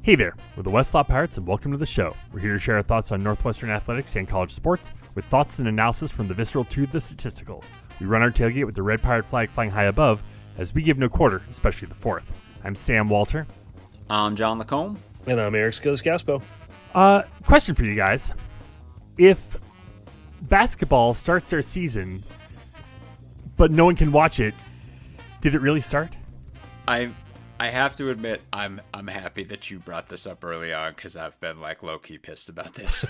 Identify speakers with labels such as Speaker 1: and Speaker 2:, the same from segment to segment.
Speaker 1: Hey there, we're the Westlaw Pirates and welcome to the show. We're here to share our thoughts on Northwestern athletics and college sports with thoughts and analysis from the visceral to the statistical. We run our tailgate with the red pirate flag flying high above as we give no quarter, especially the fourth. I'm Sam Walter.
Speaker 2: I'm John Lacombe.
Speaker 3: And I'm Eric Skills-Gaspo.
Speaker 1: Question for you guys. If basketball starts their season but no one can watch it, did it really start?
Speaker 2: I have to admit, I'm happy that you brought this up early on because I've been like low-key pissed about this.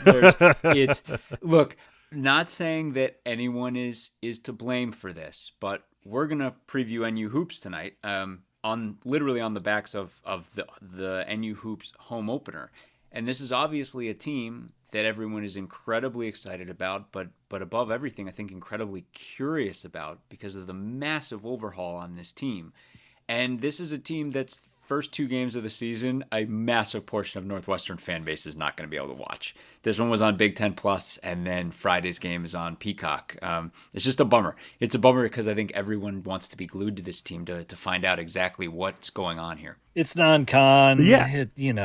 Speaker 2: Look, not saying that anyone is to blame for this, but we're gonna preview NU Hoops tonight. On the backs of the NU Hoops home opener, and this is obviously a team that everyone is incredibly excited about, but above everything, I think incredibly curious about because of the massive overhaul on this team. And this is a team that's first two games of the season, a massive portion of Northwestern fan base is not going to be able to watch. This one was on Big Ten Plus, and then Friday's game is on Peacock. It's just a bummer. It's a bummer because I think everyone wants to be glued to this team to find out exactly what's going on here.
Speaker 3: It's non-con.
Speaker 1: Yeah. You've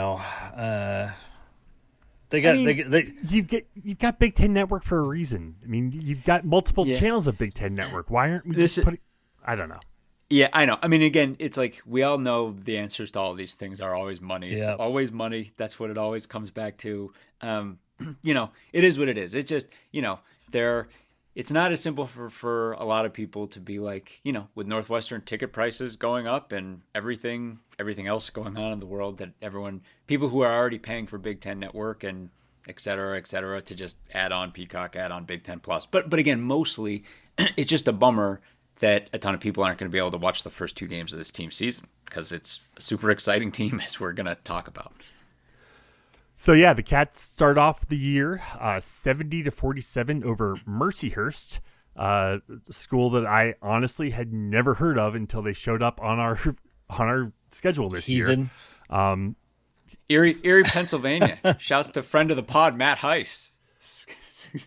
Speaker 1: got Big Ten Network for a reason. I mean, you've got multiple channels of Big Ten Network. Why aren't we just putting? I don't know.
Speaker 2: Yeah, I know. I mean, again, it's like we all know the answers to all of these things are always money. It's always money. That's what it always comes back to. It is what it is. It's just, it's not as simple for a lot of people to be like, with Northwestern ticket prices going up and everything else going on in the world that people who are already paying for Big Ten Network and et cetera, to just add on Peacock, add on Big Ten Plus. But again, mostly it's just a bummer that a ton of people aren't going to be able to watch the first two games of this team season because it's a super exciting team as we're going to talk about.
Speaker 1: So yeah, the Cats start off the year 70-47 over Mercyhurst, a school that I honestly had never heard of until they showed up on our schedule this year.
Speaker 2: Erie, Pennsylvania. Shouts to friend of the pod, Matt Heiss.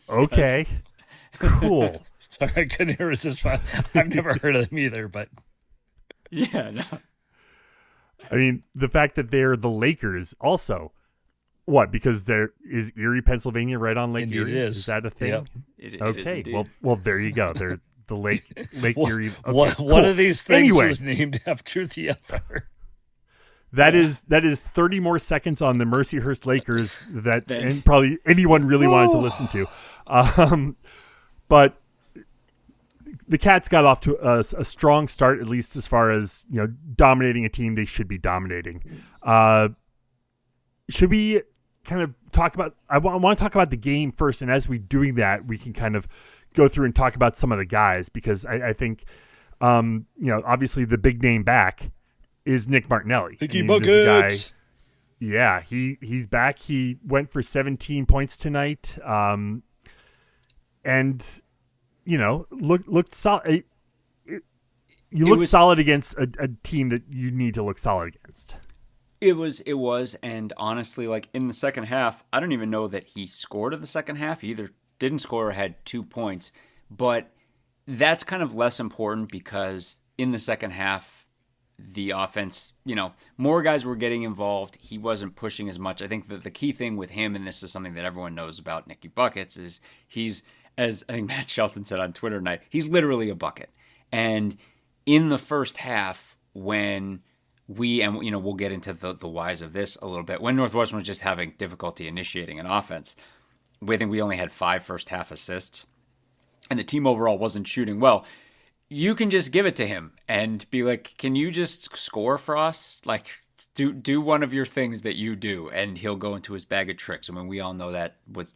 Speaker 1: Okay, cool.
Speaker 3: Sorry, I couldn't resist. I've never heard of them either, but
Speaker 2: yeah, no.
Speaker 1: I mean, the fact that they're the Lakers also. What? Because there is Erie, Pennsylvania, right on Lake
Speaker 3: Indeed
Speaker 1: Erie.
Speaker 3: It is
Speaker 1: that a thing?
Speaker 3: Yep.
Speaker 1: Okay. Well, there you go. They're the Lake Erie. Okay,
Speaker 3: one of these things
Speaker 1: anyway,
Speaker 3: was named after the other.
Speaker 1: That is 30 more seconds on the Mercyhurst Lakers that and probably anyone really wanted to listen to. But the Cats got off to a strong start, at least as far as dominating a team they should be dominating. Should we kind of talk about? I want to talk about the game first, and as we're doing that, we can kind of go through and talk about some of the guys because I think, obviously the big name back is Nick Martinelli.
Speaker 3: Buckets.
Speaker 1: Yeah, he's back. He went for 17 points tonight, and looked solid. You looked solid against a team that you need to look solid against.
Speaker 2: It was, and honestly, like in the second half, I don't even know that he scored in the second half. He either didn't score or had 2 points, but that's kind of less important because in the second half, the offense, more guys were getting involved. He wasn't pushing as much. I think that the key thing with him, and this is something that everyone knows about Nicky Buckets, is he's, as I think Matt Shelton said on Twitter tonight, he's literally a bucket. And in the first half, when we'll get into the whys of this a little bit. When Northwestern was just having difficulty initiating an offense, I think we only had 5 first half assists, and the team overall wasn't shooting well. You can just give it to him and be like, "Can you just score for us? Like, do one of your things that you do," and he'll go into his bag of tricks. I mean, we all know that was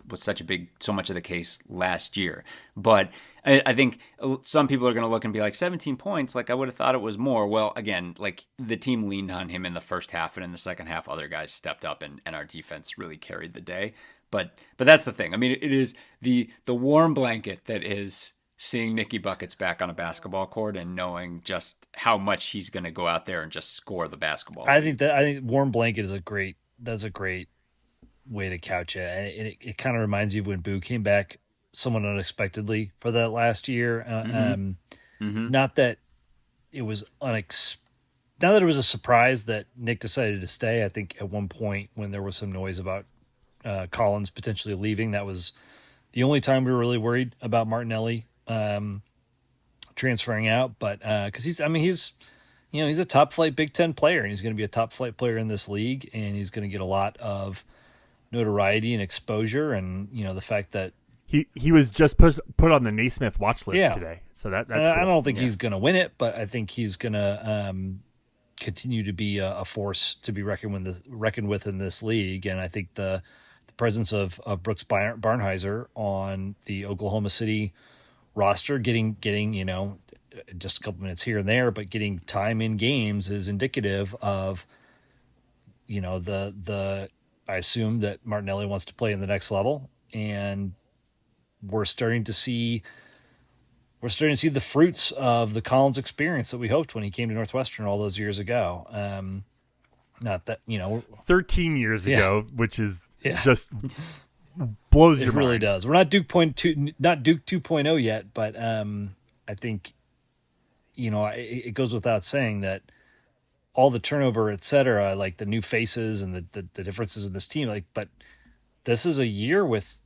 Speaker 2: so much of the case last year. But I think some people are going to look and be like, 17 points, like I would have thought it was more. Well, again, like the team leaned on him in the first half, and in the second half, other guys stepped up, and our defense really carried the day. But that's the thing. I mean, it is the warm blanket that is seeing Nicky Buckets back on a basketball court and knowing just how much he's going to go out there and just score the basketball.
Speaker 3: I think warm blanket is a great way to couch it. And it kind of reminds you of when Boo came back somewhat unexpectedly for that last year. Not that it was now that it was a surprise that Nick decided to stay, I think at one point when there was some noise about Collins potentially leaving, that was the only time we were really worried about Martinelli transferring out. But because he's a top flight Big Ten player, and he's going to be a top flight player in this league, and he's going to get a lot of notoriety and exposure. And the fact that
Speaker 1: he was just put on the Naismith watch list today, so that's cool.
Speaker 3: I don't think he's going to win it, but I think he's going to continue to be a force to be reckoned with in this league. And I think the presence of Brooks Barnheiser on the Oklahoma City roster, getting just a couple minutes here and there, but getting time in games is indicative of I assume that Martinelli wants to play in the next level, and we're starting to see the fruits of the Collins experience that we hoped when he came to Northwestern all those years ago. Not that
Speaker 1: 13 years ago, which is just blows your mind.
Speaker 3: It really does. We're not Duke 2.0 yet, but I think it goes without saying that all the turnover, et cetera, like the new faces and the differences in this team, but this is a year with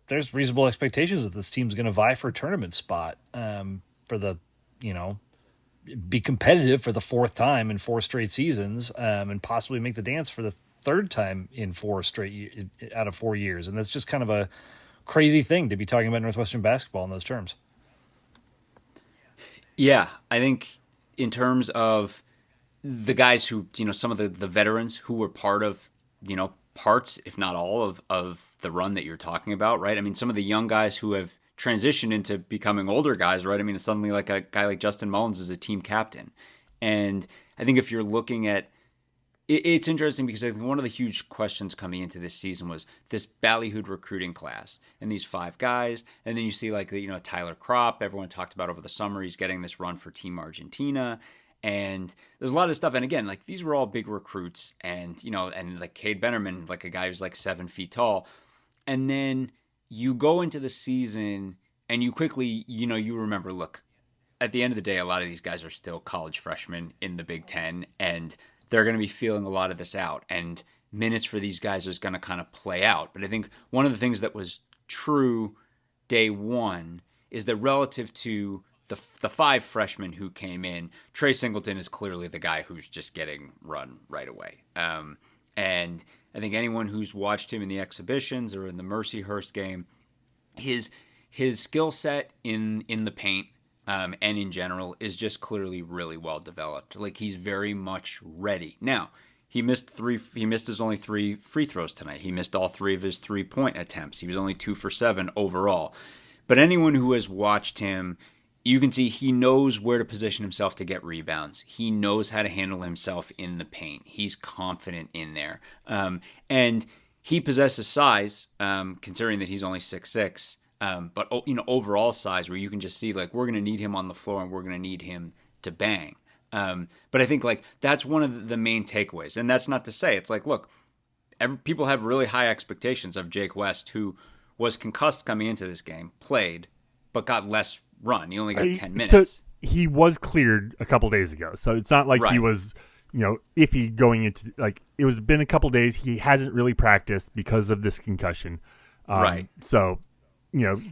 Speaker 3: there's reasonable expectations that this team's going to vie for a tournament spot for the be competitive for the fourth time in 4 straight seasons, and possibly make the dance for the third time in 4 straight out of 4 years. And that's just kind of a crazy thing to be talking about Northwestern basketball in those terms.
Speaker 2: Yeah, I think in terms of the guys who, some of the veterans who were part of, parts, if not all of the run that you're talking about, right? I mean, some of the young guys who have transitioned into becoming older guys, right? I mean, suddenly like a guy like Justin Mullins is a team captain. And I think if you're looking at it's interesting because I think one of the huge questions coming into this season was this ballyhooed recruiting class and these 5 guys. And then you see like, Tyler Kropp, everyone talked about over the summer, he's getting this run for Team Argentina. And there's a lot of stuff. And again, like these were all big recruits and, and like Cade Bennerman, like a guy who's like 7 feet tall. And then you go into the season and you quickly, you remember, look, at the end of the day, a lot of these guys are still college freshmen in the Big Ten, and they're going to be feeling a lot of this out. And minutes for these guys is going to kind of play out. But I think one of the things that was true day one is that relative to the 5 freshmen who came in, Trey Singleton is clearly the guy who's just getting run right away. And I think anyone who's watched him in the exhibitions or in the Mercyhurst game, his skill set in the paint and in general is just clearly really well developed. Like he's very much ready. Now, he missed his only 3 free throws tonight. He missed all 3 of his 3-point attempts. He was only 2 for 7 overall. But anyone who has watched him, you can see he knows where to position himself to get rebounds. He knows how to handle himself in the paint. He's confident in there. And he possesses size, considering that he's only 6'6", but overall size where you can just see like we're going to need him on the floor and we're going to need him to bang. But I think like that's one of the main takeaways. And that's not to say it's like, look, people have really high expectations of Jake West, who was concussed coming into this game, played, but got less run. He only got 10 minutes.
Speaker 1: So he was cleared a couple days ago. So it's not like he was, iffy going into like it was been a couple days. He hasn't really practiced because of this concussion.
Speaker 2: Right.
Speaker 1: So,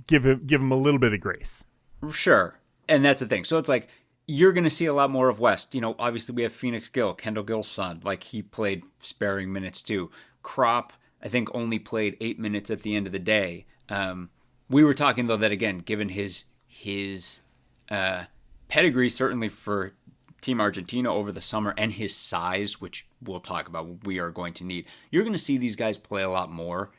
Speaker 1: give him a little bit of grace.
Speaker 2: Sure. And that's the thing. So it's like you're going to see a lot more of West. Obviously we have Phoenix Gill, Kendall Gill's son. Like he played sparing minutes too. Kropp, I think, only played 8 minutes at the end of the day. We were talking though that again, given his pedigree, certainly for Team Argentina over the summer, and his size, which we'll talk about, we are going to need. You're going to see these guys play a lot more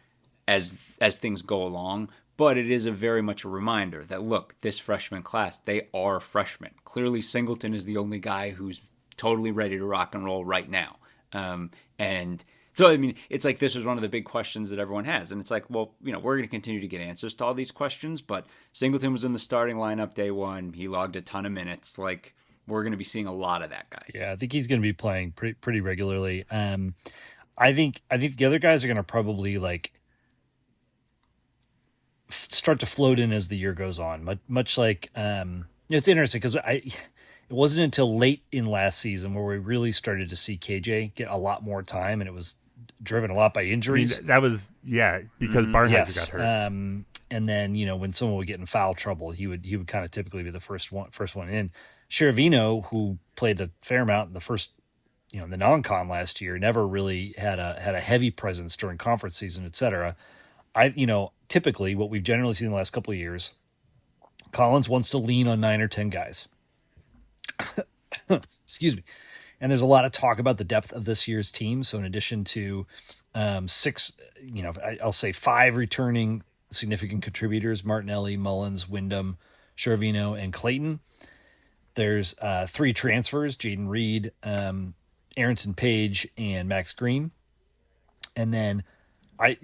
Speaker 2: as things go along. But it is very much a reminder that, look, this freshman class, they are freshmen. Clearly, Singleton is the only guy who's totally ready to rock and roll right now. And so, I mean, it's like this is one of the big questions that everyone has. And it's like, well, we're going to continue to get answers to all these questions. But Singleton was in the starting lineup day one. He logged a ton of minutes. Like, we're going to be seeing a lot of that guy.
Speaker 3: Yeah, I think he's going to be playing pretty regularly. I think the other guys are going to probably, like, start to float in as the year goes on, much like it's interesting because it wasn't until late in last season where we really started to see KJ get a lot more time, and it was driven a lot by
Speaker 1: I mean,
Speaker 3: injuries.
Speaker 1: that was because Barnheiser
Speaker 3: Yes.
Speaker 1: got hurt.
Speaker 3: And then, when someone would get in foul trouble, he would kind of typically be the first one in. Sheravino, who played a fair amount in the first, the non-con last year, never really had a heavy presence during conference season, etc. Typically what we've generally seen in the last couple of years, Collins wants to lean on 9 or 10 guys. Excuse me. And there's a lot of talk about the depth of this year's team. So in addition to 6, I'll say 5 returning significant contributors, Martinelli, Mullins, Wyndham, Sheravino, and Clayton. There's 3 transfers, Jaden Reed, Aronson Page, and Max Green. And then,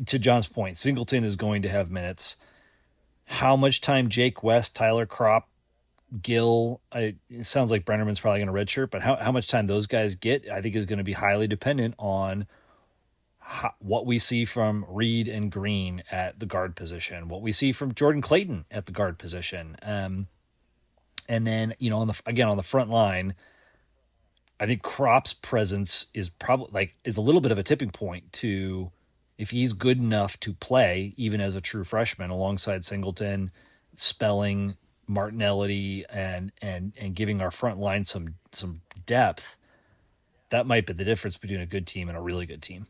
Speaker 3: to John's point, Singleton is going to have minutes. How much time Jake West, Tyler Kropp, Gill, it sounds like Brennerman's probably going to redshirt, but how much time those guys get, I think, is going to be highly dependent on what we see from Reed and Green at the guard position, what we see from Jordan Clayton at the guard position. And then, on the front line, I think Kropp's presence is probably is a little bit of a tipping point to if he's good enough to play, even as a true freshman, alongside Singleton, Spelling, Martinelli, and giving our front line some depth. That might be the difference between a good team and a really good team.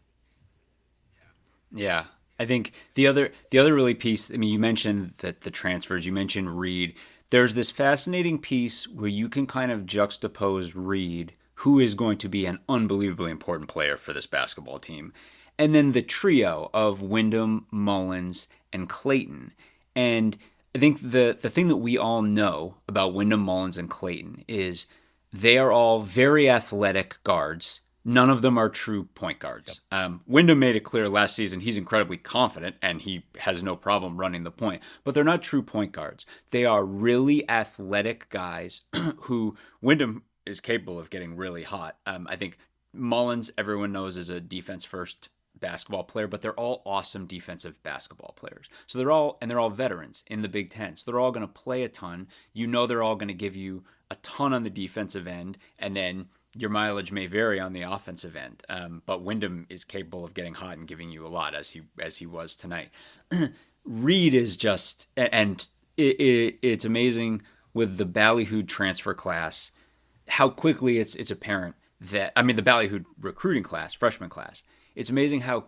Speaker 2: Yeah, I think the other really piece. I mean, you mentioned that the transfers. You mentioned Reed. There's this fascinating piece where you can kind of juxtapose Reed, who is going to be an unbelievably important player for this basketball team, and then the trio of Wyndham, Mullins, and Clayton. And I think the thing that we all know about Wyndham, Mullins, and Clayton is they are all very athletic guards. None of them are true point guards. Yep. Wyndham made it clear last season he's incredibly confident and he has no problem running the point. But they're not true point guards. They are really athletic guys who Wyndham is capable of getting really hot. I think Mullins, everyone knows, is a defense-first basketball player, but they're all awesome defensive basketball players. So they're all veterans in the Big Ten. So they're all going to play a ton. They're all going to give you a ton on the defensive end, and then your mileage may vary on the offensive end, but Wyndham is capable of getting hot and giving you a lot, as he was tonight. Reed is just, and it's amazing with the Ballyhoo transfer class, how quickly it's apparent that, the Ballyhoo recruiting class, freshman class, it's amazing how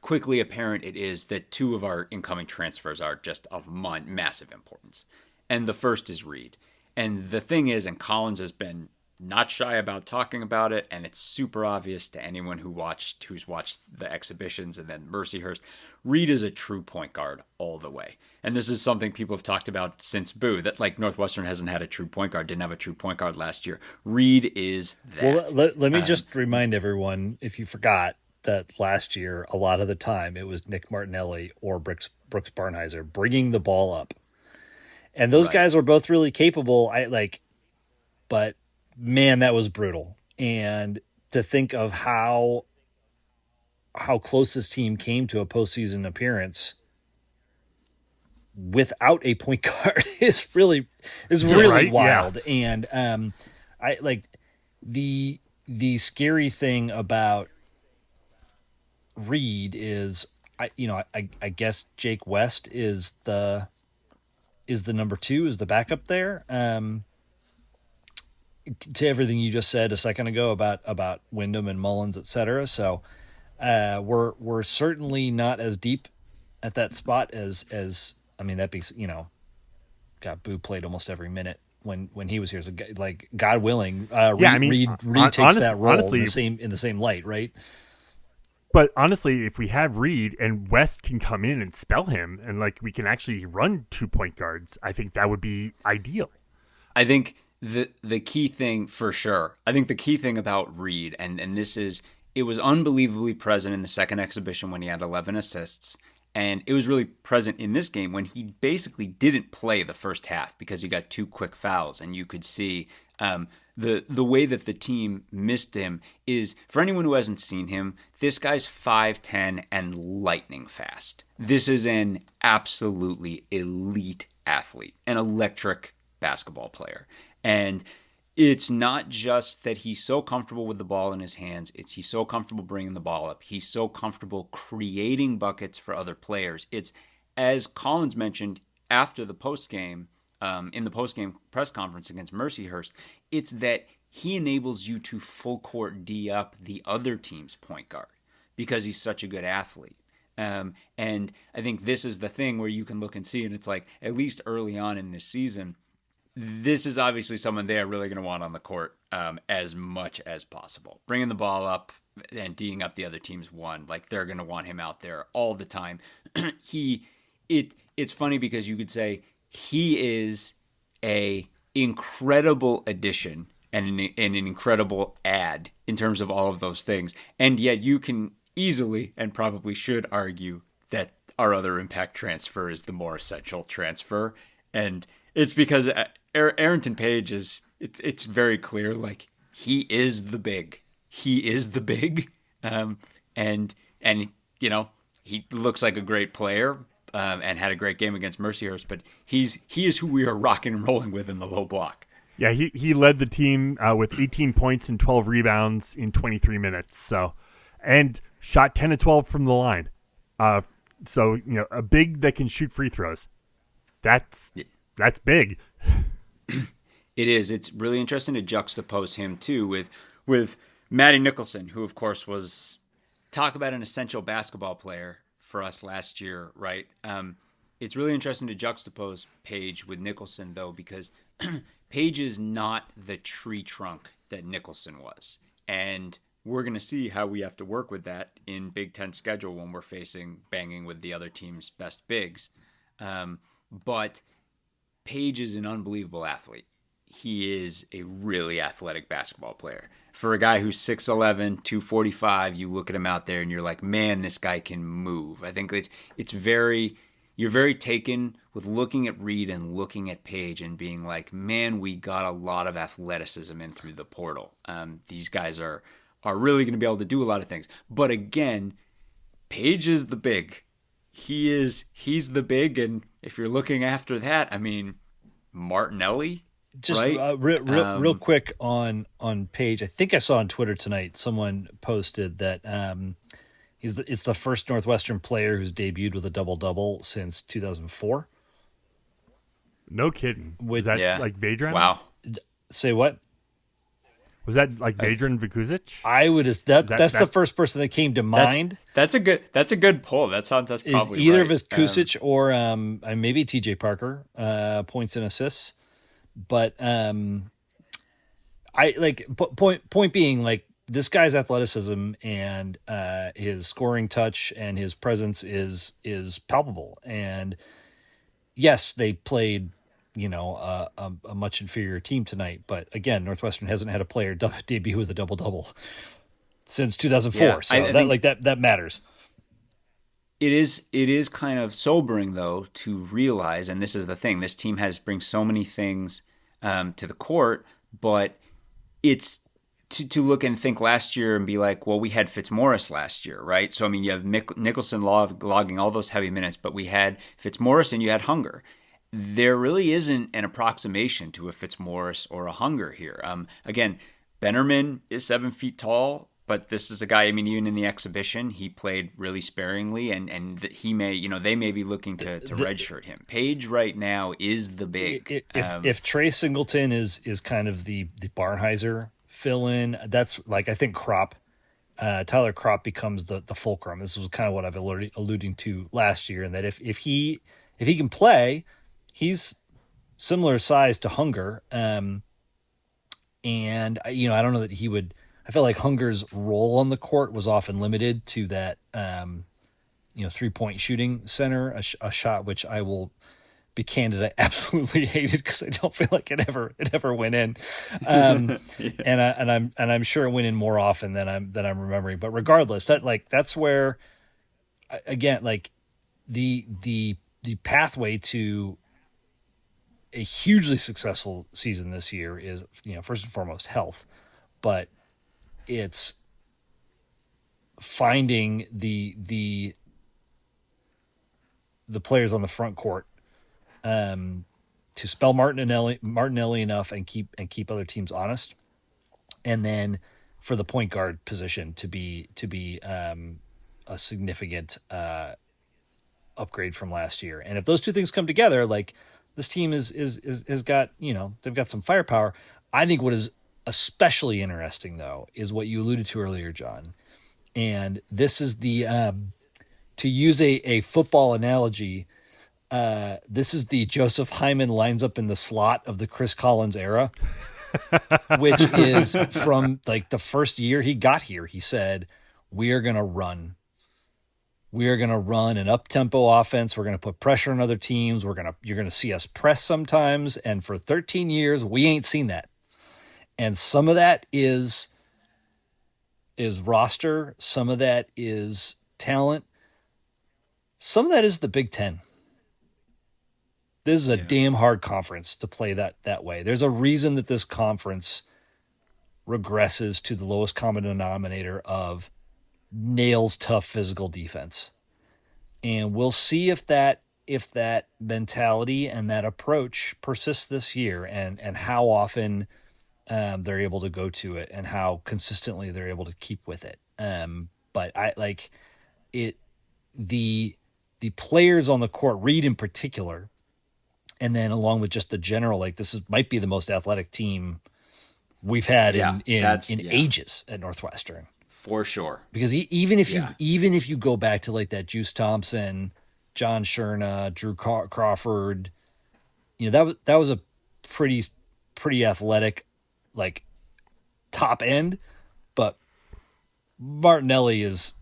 Speaker 2: quickly apparent it is that 2 of our incoming transfers are just of massive importance. And the first is Reed. And the thing is, and Collins has been not shy about talking about it, and it's super obvious to anyone who's watched the exhibitions and then Mercyhurst. Reed is a true point guard all the way, and this is something people have talked about since Boo, that Northwestern hasn't had a true point guard, didn't have a true point guard last year. Reed is that.
Speaker 3: Well, let me just remind everyone, if you forgot, that last year a lot of the time it was Nick Martinelli or Brooks Barnheiser bringing the ball up, and those guys were both really capable. But man, that was brutal. And to think of how close this team came to a postseason appearance without a point guard is really right? Wild. Yeah. And I like the scary thing about Reed is I guess Jake West is the number 2, is the backup there. To everything you just said a second ago about Wyndham and Mullins, etc. So we're certainly not as deep at that spot as that be Boo played almost every minute when he was here. So God willing, Reed takes that role honestly, in the same light, right?
Speaker 1: But honestly, if we have Reed and West can come in and spell him, and we can actually run 2 point guards, I think that would be ideal.
Speaker 2: I think the key thing for sure, I think the key thing about Reed, and this is, it was unbelievably present in the second exhibition when he had 11 assists, and it was really present in this game when he basically didn't play the first half because he got 2 quick fouls, and you could see the way that the team missed him is, for anyone who hasn't seen him, this guy's 5'10" and lightning fast. This is an absolutely elite athlete, an electric basketball player. And it's not just that he's so comfortable with the ball in his hands. It's he's so comfortable bringing the ball up. He's so comfortable creating buckets for other players. It's, as Collins mentioned after the post game, in the post game press conference against Mercyhurst, it's that he enables you to full court D up the other team's point guard because he's such a good athlete. And I think this is the thing where you can look and see, and it's like, at least early on in this season, this is obviously someone they're really going to want on the court as much as possible. Bringing the ball up and D'ing up the other team's one, like they're going to want him out there all the time. It's funny because you could say he is a incredible addition and an incredible add in terms of all of those things. And yet you can easily and probably should argue that our other impact transfer is the more essential transfer. And it's because Arrington Page it's very clear, like he is the big. He is the big. And you know, he looks like a great player and had a great game against Mercyhurst, but he is who we are rocking and rolling with in the low block.
Speaker 1: Yeah, he led the team with 18 points and 12 rebounds in 23 minutes. So, and shot 10 of 12 from the line. So, you know, a big that can shoot free throws. That's big.
Speaker 2: It is. It's really interesting to juxtapose him too with Matty Nicholson, who of course was, talk about an essential basketball player for us last year, right? It's really interesting to juxtapose Page with Nicholson though, because Page is not the tree trunk that Nicholson was. And we're going to see how we have to work with that in Big Ten schedule when we're banging with the other team's best bigs. But Page is an unbelievable athlete. He is a really athletic basketball player. For a guy who's 6'11", 245, you look at him out there and you're like, man, this guy can move. I think you're very taken with looking at Reed and looking at Page and being like, man, we got a lot of athleticism in through the portal. These guys are really going to be able to do a lot of things. But again, Page is the big. He's the big, and if you're looking after that, I mean, Martinelli,
Speaker 3: just
Speaker 2: right?
Speaker 3: real quick on Page. I think I saw on Twitter tonight someone posted that it's the first Northwestern player who's debuted with a double-double since 2004.
Speaker 1: No kidding. Was that like Vedran?
Speaker 2: Wow.
Speaker 3: Say what?
Speaker 1: Was that like Vedran Vikusic?
Speaker 3: I would. That's the first person that came to mind.
Speaker 2: That's a good pull. That's probably
Speaker 3: either
Speaker 2: right.
Speaker 3: of us, Kusic or maybe TJ Parker, points and assists. But I like point being, like, this guy's athleticism and his scoring touch and his presence is palpable. And yes, they played, you know, a much inferior team tonight. But again, Northwestern hasn't had a player debut with a double-double since 2004.
Speaker 2: Yeah,
Speaker 3: so that matters.
Speaker 2: It is kind of sobering, though, to realize, and this is the thing, this team brings so many things to the court, but it's to look and think last year and be like, well, we had Fitzmaurice last year, right? So, I mean, you have Nicholson logging all those heavy minutes, but we had Fitzmaurice and you had Hunger. There really isn't an approximation to a Fitzmaurice or a Hunger here. Again, Bennerman is 7 feet tall, but this is a guy, I mean, even in the exhibition, he played really sparingly, and he may, you know, they may be looking to redshirt him. Page right now is the big.
Speaker 3: If Trey Singleton is kind of the Barnheiser fill-in, that's like, I think Tyler Kropp becomes the fulcrum. This was kind of what I've alluding to last year, and that if he can play, he's similar size to Hunger, and you know, I don't know that he would. I feel like Hunger's role on the court was often limited to that, 3-point shooting center, a shot which I will be candid, I absolutely hated because I don't feel like it ever went in, yeah. and I'm sure it went in more often than I'm remembering. But regardless, that's where, again, like the pathway to a hugely successful season this year is, you know, first and foremost health, but it's finding the players on the front court spell Martinelli enough and keep other teams honest, and then for the point guard position to be a significant upgrade from last year. And if those two things come together, like this team has got, they've got some firepower. I think what is especially interesting though is what you alluded to earlier, John. And this is the to use a football analogy, this is the Joseph Hyman lines up in the slot of the Chris Collins era, which is from like the first year he got here. He said, we are going to run. We are going to run an up-tempo offense. We're going to put pressure on other teams. You're going to see us press sometimes. And for 13 years, we ain't seen that. And some of that is roster. Some of that is talent. Some of that is the Big Ten. This is a damn hard conference to play that way. There's a reason that this conference regresses to the lowest common denominator of nails tough physical defense. And we'll see if that mentality and that approach persists this year, and how often they're able to go to it and how consistently they're able to keep with it. But I like it, the players on the court, Reed in particular, and then along with just the general, like might be the most athletic team we've had in ages at Northwestern.
Speaker 2: For sure.
Speaker 3: Because even if you go back to like that Juice Thompson, John Sherna, Drew Crawford, that was a pretty athletic, like top end, but Martinelli is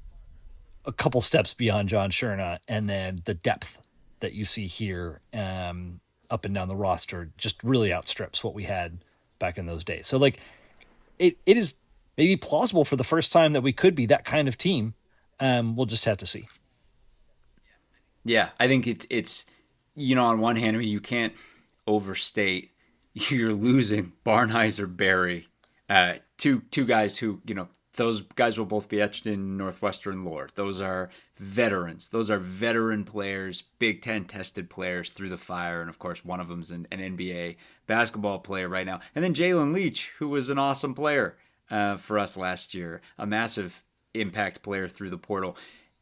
Speaker 3: a couple steps beyond John Sherna, and then the depth that you see here up and down the roster just really outstrips what we had back in those days. So like it is maybe plausible for the first time that we could be that kind of team. We'll just have to see.
Speaker 2: Yeah, I think it's on one hand, I mean, you can't overstate you're losing Barnhizer, Barry, two guys who, those guys will both be etched in Northwestern lore. Those are veterans. Those are veteran players, Big Ten tested players through the fire. And, of course, one of them's an NBA basketball player right now. And then Jalen Leach, who was an awesome player for us last year, a massive impact player through the portal.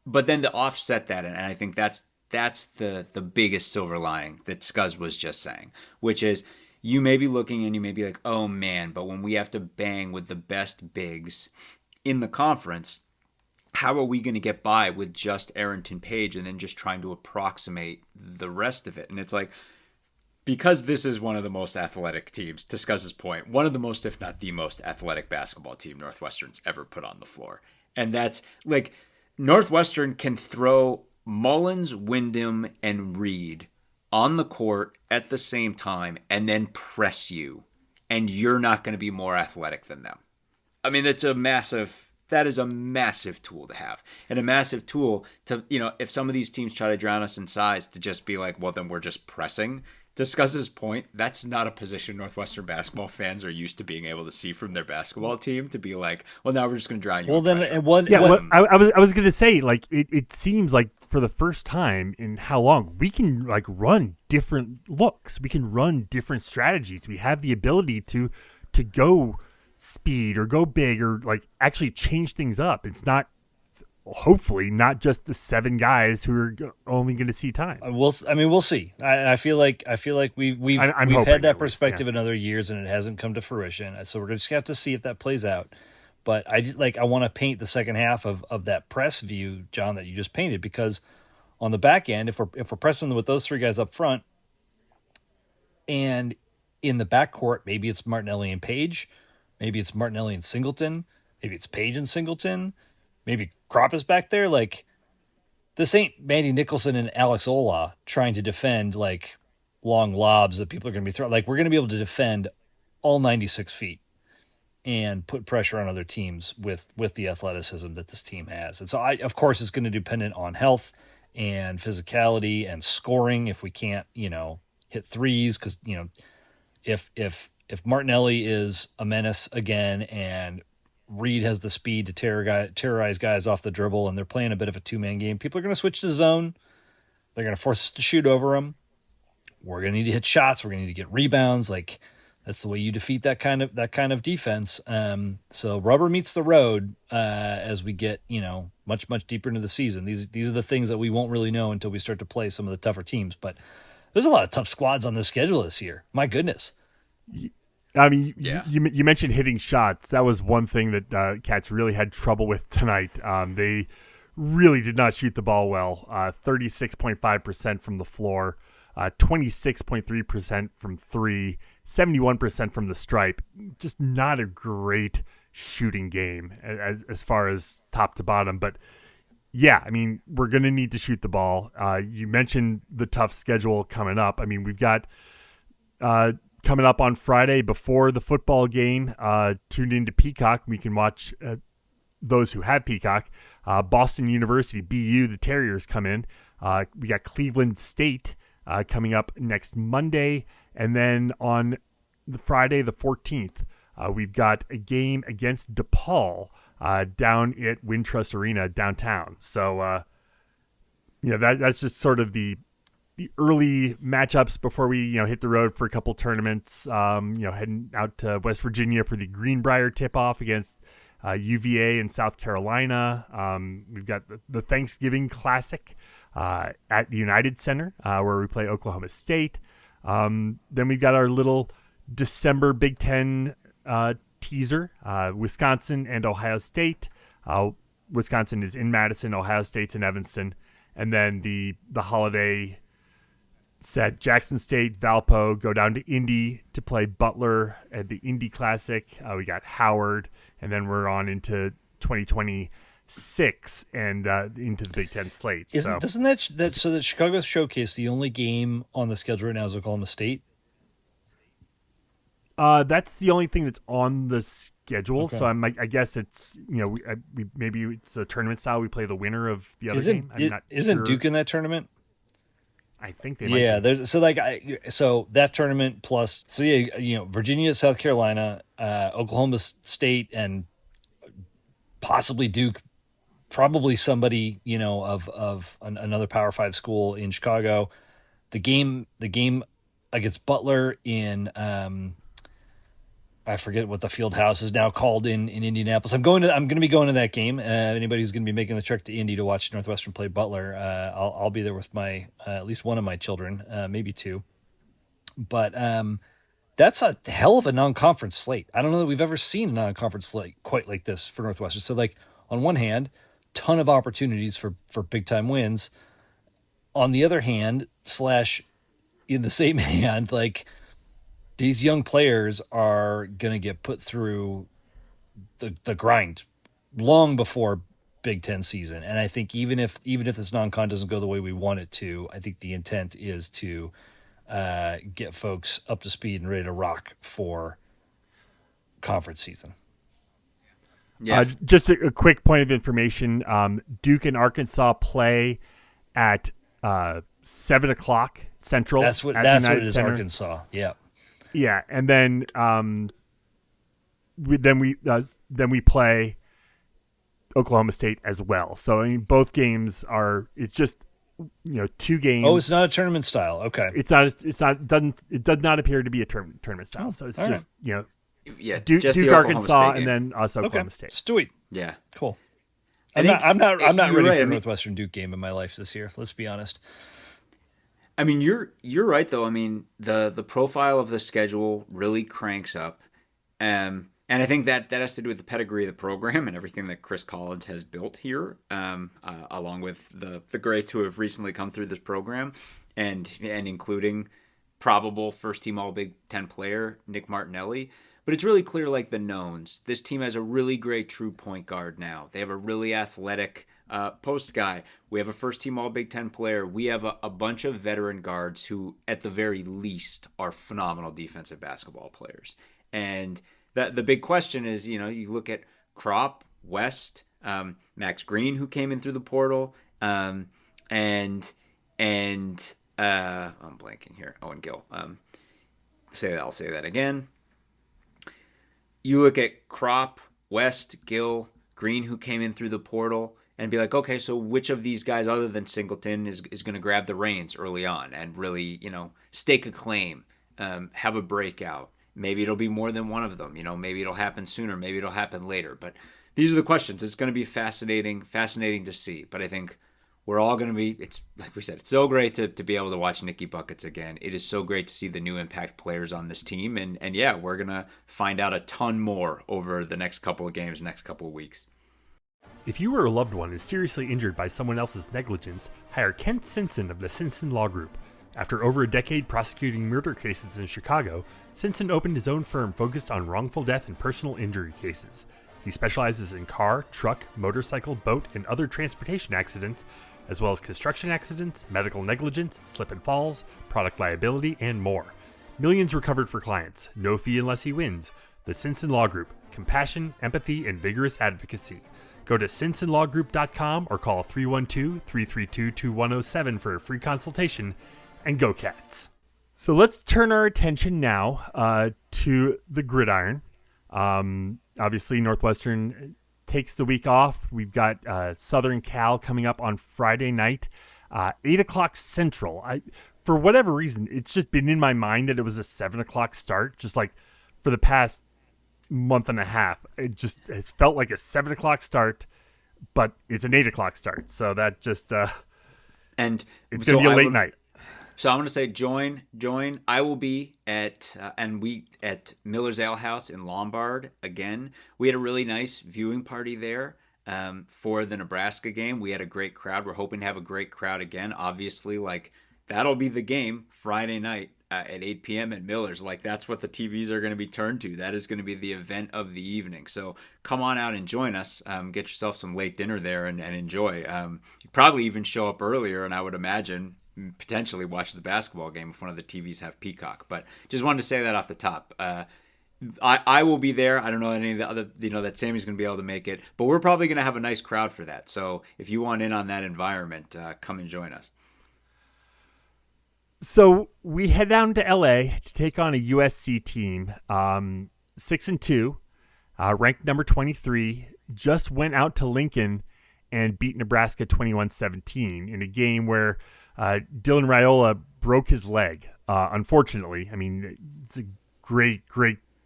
Speaker 2: But then to offset that, and I think that's the biggest silver lining that Scuzz was just saying, which is you may be looking and you may be like, oh, man, but when we have to bang with the best bigs in the conference, how are we going to get by with just Arrington Page and then just trying to approximate the rest of it? And it's like, because this is one of the most athletic teams, to Scuzz's point, one of the most, if not the most athletic basketball team Northwestern's ever put on the floor. And that's like Northwestern can throw Mullins, Wyndham, and Reed on the court at the same time and then press you, and you're not going to be more athletic than them. I mean, that is a massive tool to have, and a massive tool to, if some of these teams try to drown us in size, to just be like, well, then we're just pressing. To Scuzz's point, that's not a position Northwestern basketball fans are used to being able to see from their basketball team, to be like, well, now we're just going to drown you.
Speaker 3: Well, then,
Speaker 1: I was going to say, like, it seems like for the first time in how long we can like run different looks, we can run different strategies. We have the ability to go speed or go big or like actually change things up. It's not, hopefully not just the 7 guys who are only going to see time.
Speaker 3: We'll see. I feel like we've had that perspective in other years and it hasn't come to fruition. So we're just gonna have to see if that plays out. But I want to paint the second half of that press view, John, that you just painted, because on the back end, if we're pressing with those 3 guys up front, and in the backcourt, maybe it's Martinelli and Page, maybe it's Martinelli and Singleton, maybe it's Page and Singleton, maybe Kropp is back there. Like, this ain't Mandy Nicholson and Alex Ola trying to defend like long lobs that people are going to be throwing. Like, we're going to be able to defend all 96 feet and put pressure on other teams with the athleticism that this team has. And so of course, it's going to depend on health and physicality and scoring. If we can't, hit threes, because, if Martinelli is a menace again and Reed has the speed to terrorize guys off the dribble and they're playing a bit of a 2-man game, people are going to switch to zone. They're going to force us to shoot over them. we're going to need to hit shots. We're going to need to get rebounds. Like, that's the way you defeat that kind of defense. So rubber meets the road as we get, much, much deeper into the season. These are the things that we won't really know until we start to play some of the tougher teams. But there's a lot of tough squads on the schedule this year. My goodness.
Speaker 1: I mean, you mentioned hitting shots. That was one thing that Cats really had trouble with tonight. They really did not shoot the ball well. 36.5% from the floor, 26.3% from three, 71% from the stripe. Just not a great shooting game as far as top to bottom. But yeah, I mean, we're going to need to shoot the ball. You mentioned the tough schedule coming up. I mean, we've got coming up on Friday before the football game, tuned into Peacock. We can watch those who have Peacock. Boston University, BU, the Terriers come in. We got Cleveland State coming up next Monday. And then on the Friday, the 14th, we've got a game against DePaul down at Wintrust Arena downtown. So, that's just sort of the early matchups before we, hit the road for a couple tournaments, heading out to West Virginia for the Greenbrier tip-off against UVA in South Carolina. We've got the Thanksgiving Classic at the United Center where we play Oklahoma State. Then we've got our little December Big Ten teaser, Wisconsin and Ohio State. Wisconsin is in Madison, Ohio State's in Evanston. And then the holiday set, Jackson State, Valpo go down to Indy to play Butler at the Indy Classic. We got Howard, and then we're on into 2026 and into the Big Ten slate.
Speaker 3: Doesn't that Chicago Showcase, the only game on the schedule right now is Oklahoma State?
Speaker 1: That's the only thing that's on the schedule.
Speaker 3: Okay.
Speaker 1: So I guess it's we maybe it's a tournament style. We play the winner of the other game.
Speaker 3: Isn't
Speaker 1: sure.
Speaker 3: Duke in that tournament?
Speaker 1: I think they might be.
Speaker 3: So that tournament plus Virginia, South Carolina, Oklahoma State, and possibly Duke, probably somebody of another Power 5 school in Chicago. The game against Butler in I forget what the field house is now called in Indianapolis. I'm going to be going to that game. Anybody who's going to be making the trek to Indy to watch Northwestern play Butler, I'll be there with my at least one of my children, maybe two. But that's a hell of a non-conference slate. I don't know that we've ever seen a non-conference slate quite like this for Northwestern. So, on one hand, ton of opportunities for big time wins. On the other hand, in the same hand, these young players are going to get put through the grind long before Big Ten season. And I think even if this non-con doesn't go the way we want it to, I think the intent is to get folks up to speed and ready to rock for conference season.
Speaker 1: Yeah. Just a quick point of information. Duke and Arkansas play at 7:00 Central.
Speaker 3: That's what it is.
Speaker 1: Center.
Speaker 3: Arkansas. Yeah.
Speaker 1: Yeah, and then we play Oklahoma State as well. So I mean, both games are. It's just 2 games.
Speaker 3: Oh, it's not a tournament style. Okay.
Speaker 1: It does not appear to be a tournament style. So it's just
Speaker 2: right.
Speaker 1: Duke,
Speaker 2: just
Speaker 1: Arkansas, and then also Oklahoma State.
Speaker 3: Sweet.
Speaker 2: Yeah.
Speaker 3: Cool. I'm not ready
Speaker 2: right.
Speaker 3: for a Northwestern Duke game in my life this year. Let's be honest.
Speaker 2: I mean, you're right though. I mean, the profile of the schedule really cranks up, and I think that has to do with the pedigree of the program and everything that Chris Collins has built here, along with the greats who have recently come through this program, and including probable first team All Big Ten player Nick Martinelli. But it's really clear, the knowns. This team has a really great true point guard now. They have a really athletic post guy. We have a first team All Big Ten player. We have a bunch of veteran guards who, at the very least, are phenomenal defensive basketball players. And the big question is, you look at Crop, West, Max Green, who came in through the portal, and I'm blanking here. Owen Gill. I'll say that again. You look at Crop, West, Gill, Green, who came in through the portal, and be like, okay, so which of these guys other than Singleton is going to grab the reins early on and really, stake a claim, have a breakout. Maybe it'll be more than one of them. Maybe it'll happen sooner. Maybe it'll happen later. But these are the questions. It's going to be fascinating to see. But I think we're all going to be, it's like we said, it's so great to be able to watch Nicky Buckets again. It is so great to see the new impact players on this team. And yeah, we're going to find out a ton more over the next couple of games, next couple of weeks.
Speaker 1: If you or a loved one is seriously injured by someone else's negligence, hire Kent Simpson of the Simpson Law Group. After over a decade prosecuting murder cases in Chicago, Simpson opened his own firm focused on wrongful death and personal injury cases. He specializes in car, truck, motorcycle, boat, and other transportation accidents, as well as construction accidents, medical negligence, slip and falls, product liability, and more. Millions recovered for clients. No fee unless he wins. The Simpson Law Group. Compassion, empathy, and vigorous advocacy. Go to simpsonlawgroup.com or call 312-332-2107 for a free consultation. And go Cats. So let's turn our attention now to the gridiron. Obviously, Northwestern takes the week off. We've got Southern Cal coming up on Friday night, 8 o'clock Central. For whatever reason, it's just been in my mind that it was a 7 o'clock start, just like for the past month and a half. It's felt like a 7 o'clock start, but it's an 8 o'clock start. So that just
Speaker 2: and
Speaker 1: it's going to be a late night.
Speaker 2: So I'm going to say join. I will be at Miller's Ale House in Lombard again. We had a really nice viewing party there for the Nebraska game. We had a great crowd. We're hoping to have a great crowd again. Obviously, that'll be the game Friday night at 8 p.m. at Miller's. That's what the TVs are going to be turned to. That is going to be the event of the evening. So come on out and join us. Get yourself some late dinner there and enjoy. You probably even show up earlier, and I would imagine potentially watch the basketball game if one of the TVs have Peacock. But just wanted to say that off the top. I will be there. I don't know any of the other, that Sammy's going to be able to make it. But we're probably going to have a nice crowd for that. So if you want in on that environment, come and join us.
Speaker 1: So we head down to LA to take on a USC team, 6-2, ranked number 23, just went out to Lincoln and beat Nebraska 21-17 in a game where Dylan Raiola broke his leg, unfortunately. I mean, it's a great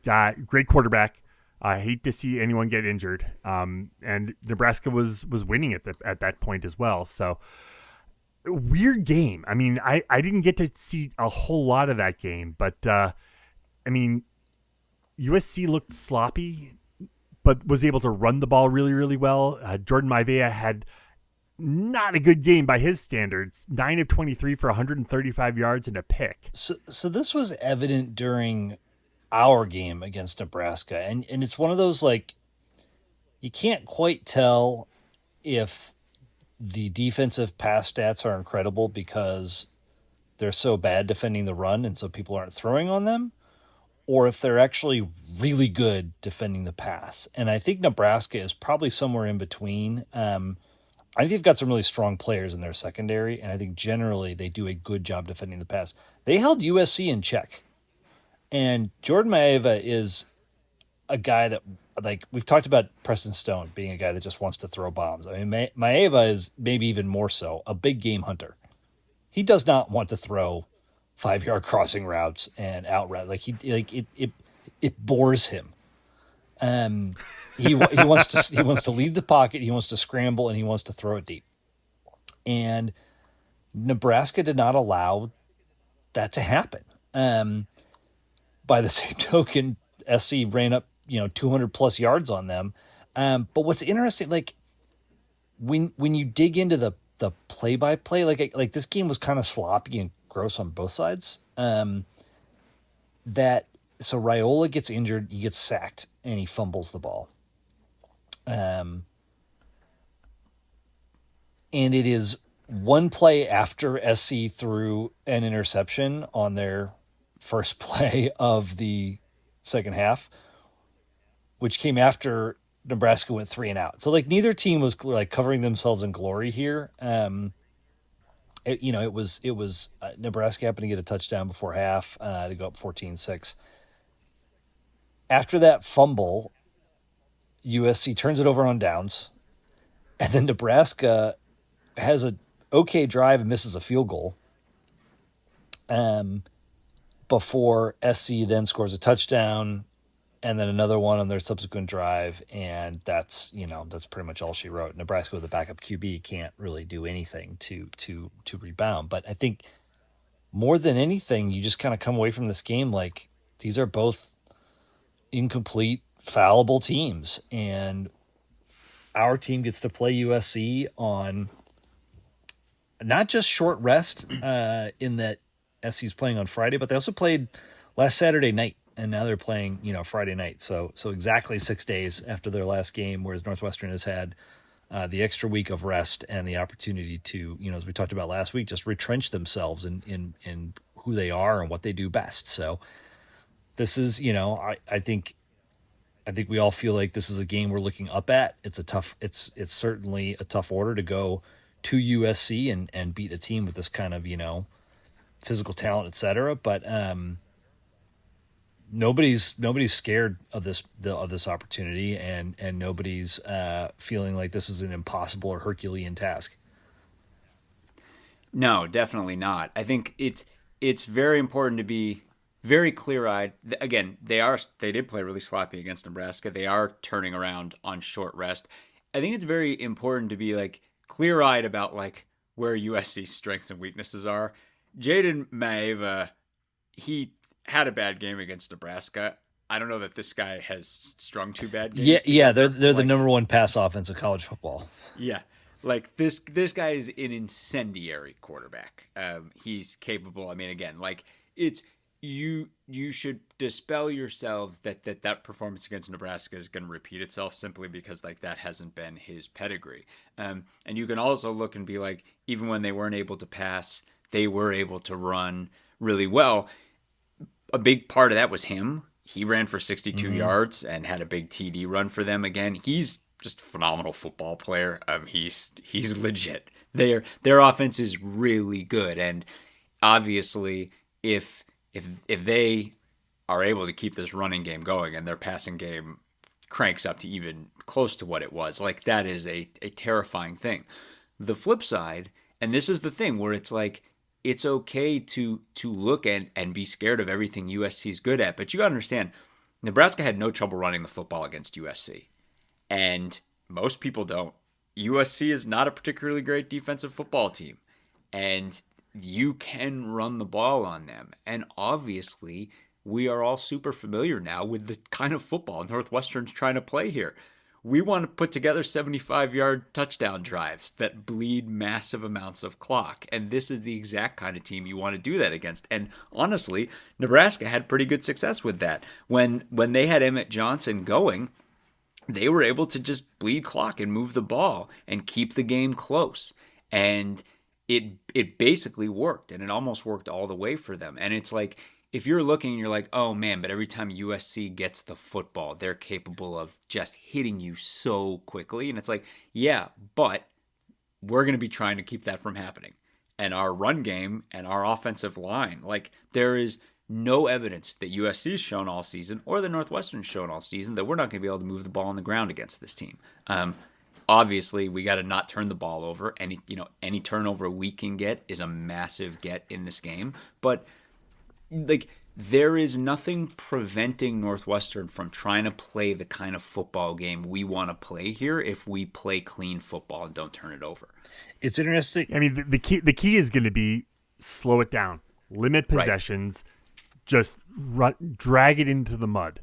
Speaker 1: guy, great quarterback. I hate to see anyone get injured. And Nebraska was winning at that point as well. So weird game. I mean, I didn't get to see a whole lot of that game, but USC looked sloppy, but was able to run the ball really, really well. Jordan Maivia had not a good game by his standards. 9 of 23 for 135 yards and a pick.
Speaker 3: So this was evident during our game against Nebraska. And it's one of those, you can't quite tell if the defensive pass stats are incredible because they're so bad defending the run and so people aren't throwing on them, or if they're actually really good defending the pass. And I think Nebraska is probably somewhere in between. I think they've got some really strong players in their secondary, and I think generally they do a good job defending the pass. They held USC in check. And Jordan Maeva is a guy that, we've talked about Preston Stone being a guy that just wants to throw bombs. I mean, Maeva is maybe even more so a big game hunter. He does not want to throw 5-yard crossing routes and out route. It bores him. He wants to leave the pocket. He wants to scramble, and he wants to throw it deep. And Nebraska did not allow that to happen. By the same token, SC ran up 200 plus yards on them. But what's interesting, when you dig into the play by play, this game was kind of sloppy and gross on both sides. So Raiola gets injured, he gets sacked, and he fumbles the ball. And it is one play after SC threw an interception on their first play of the second half, which came after Nebraska went 3 and out. So neither team was covering themselves in glory here. It was Nebraska happened to get a touchdown before half to go up 14-6. After that fumble, USC turns it over on downs, And then Nebraska has a okay drive and misses a field goal. Before SC then scores a touchdown and then another one on their subsequent drive, and that's pretty much all she wrote. Nebraska with a backup QB can't really do anything to rebound. But I think more than anything, you just kind of come away from this game like these are both incomplete, fallible teams, and our team gets to play USC on not just short rest in that SC's playing on Friday, but they also played last Saturday night, and now they're playing, Friday night. So exactly 6 days after their last game, whereas Northwestern has had the extra week of rest and the opportunity to, as we talked about last week, just retrench themselves in who they are and what they do best. So this is, I think we all feel like this is a game we're looking up at. It's it's certainly a tough order to go to USC and beat a team with this kind of, physical talent, etc. But nobody's scared of this opportunity, and nobody's feeling like this is an impossible or Herculean task.
Speaker 2: No, definitely not. I think it's very important to be very clear-eyed. Again, they did play really sloppy against Nebraska. They are turning around on short rest. I think it's very important to be like clear-eyed about like where USC's strengths and weaknesses are. Jaden Maeva, he had a bad game against Nebraska. I don't know that this guy has strung two bad games.
Speaker 3: Yeah, they're the number one pass offense in college football.
Speaker 2: Yeah, like this guy is an incendiary quarterback. He's capable. I mean, again, like it's you should dispel yourselves that performance against Nebraska is going to repeat itself simply because like that hasn't been his pedigree. And you can also look and be like, even when they weren't able to pass, they were able to run really well. A big part of that was him. He ran for 62 yards and had a big TD run for them again. He's just a phenomenal football player. He's legit. Their offense is really good, and obviously, if they are able to keep this running game going and their passing game cranks up to even close to what it was, like that is a terrifying thing. The flip side, and this is the thing where it's like, it's okay to look and be scared of everything USC is good at, but you got to understand, Nebraska had no trouble running the football against USC, and most people don't. USC is not a particularly great defensive football team, and you can run the ball on them. And obviously, we are all super familiar now with the kind of football Northwestern's trying to play here. We want to put together 75-yard touchdown drives that bleed massive amounts of clock. And this is the exact kind of team you want to do that against. And honestly, Nebraska had pretty good success with that. When they had Emmett Johnson going, they were able to just bleed clock and move the ball and keep the game close. And it basically worked, and it almost worked all the way for them. And it's like, if you're looking and you're like, oh man, but every time USC gets the football, they're capable of just hitting you so quickly. And it's like, yeah, but we're going to be trying to keep that from happening. And our run game and our offensive line, like there is no evidence that USC's shown all season or the Northwestern's shown all season that we're not going to be able to move the ball on the ground against this team. Obviously, we got to not turn the ball over. Any turnover we can get is a massive get in this game. But like, there is nothing preventing Northwestern from trying to play the kind of football game we want to play here if we play clean football and don't turn it over.
Speaker 3: It's interesting.
Speaker 1: I mean, the key is going to be slow it down, limit possessions, just drag it into the mud.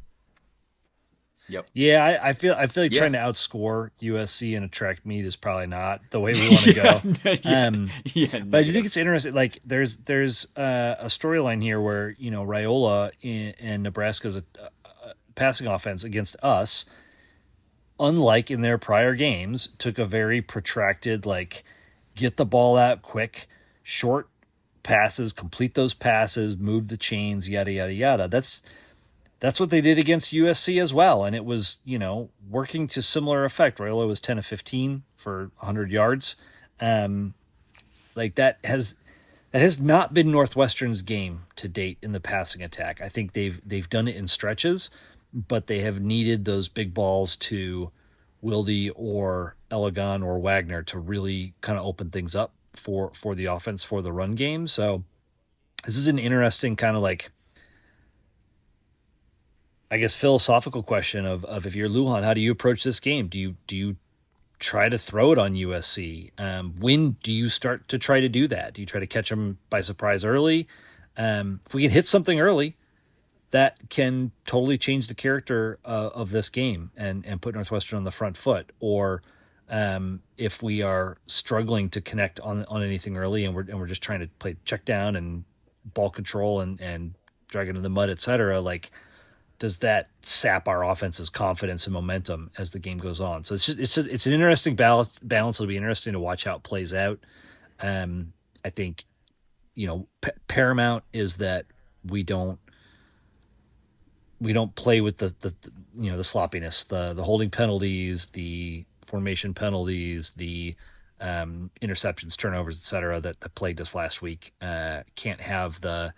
Speaker 2: Yep.
Speaker 3: Yeah, I feel like trying to outscore USC in a track meet is probably not the way we want to go. But I do think it's interesting. Like, there's a storyline here where Raiola and Nebraska's passing offense against us, unlike in their prior games, took a very protracted, like, get the ball out quick, short passes, complete those passes, move the chains, yada yada yada. That's what they did against USC as well, and it was, working to similar effect. Raiola was 10 of 15 for 100 yards. Like that has not been Northwestern's game to date in the passing attack. I think they've done it in stretches, but they have needed those big balls to Wilde or Elegant or Wagner to really kind of open things up for the offense for the run game. So this is an interesting kind of like, I guess, philosophical question of if you're Lujan, how do you approach this game? Do you try to throw it on USC? When do you start to try to do that? Do you try to catch them by surprise early? If we can hit something early, that can totally change the character of this game and put Northwestern on the front foot. Or if we are struggling to connect on anything early and we're just trying to play check down and ball control and drag it into the mud, etc. Like, does that sap our offense's confidence and momentum as the game goes on? So it's an interesting balance. It'll be interesting to watch how it plays out. I think, paramount is that we don't play with the sloppiness, the holding penalties, the formation penalties, the interceptions, turnovers, etc. that plagued us last week. Can't have the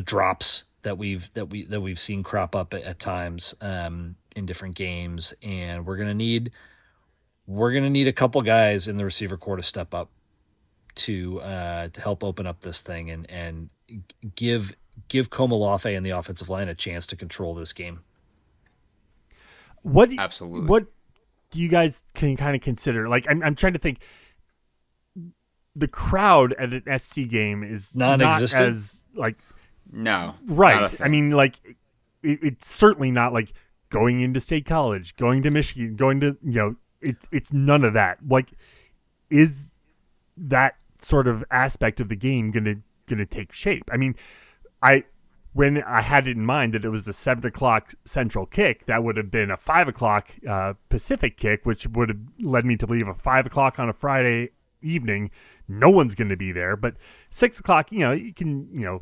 Speaker 3: drops that we've seen crop up at times in different games, and we're gonna need a couple guys in the receiver core to step up to help open up this thing and give Komalafe and the offensive line a chance to control this game.
Speaker 2: Absolutely.
Speaker 1: What do you guys can kind of consider? Like, I'm trying to think. The crowd at an SC game is
Speaker 3: non-existent.
Speaker 1: Not as like.
Speaker 2: No.
Speaker 1: Right. I mean, like, it's certainly not like going into State College, going to Michigan, going to, it's none of that. Like, is that sort of aspect of the game gonna take shape? I mean, when I had it in mind that it was a 7:00 Central kick, that would have been a 5:00 Pacific kick, which would have led me to leave a 5:00 on a Friday evening. No one's going to be there, but 6:00, you can,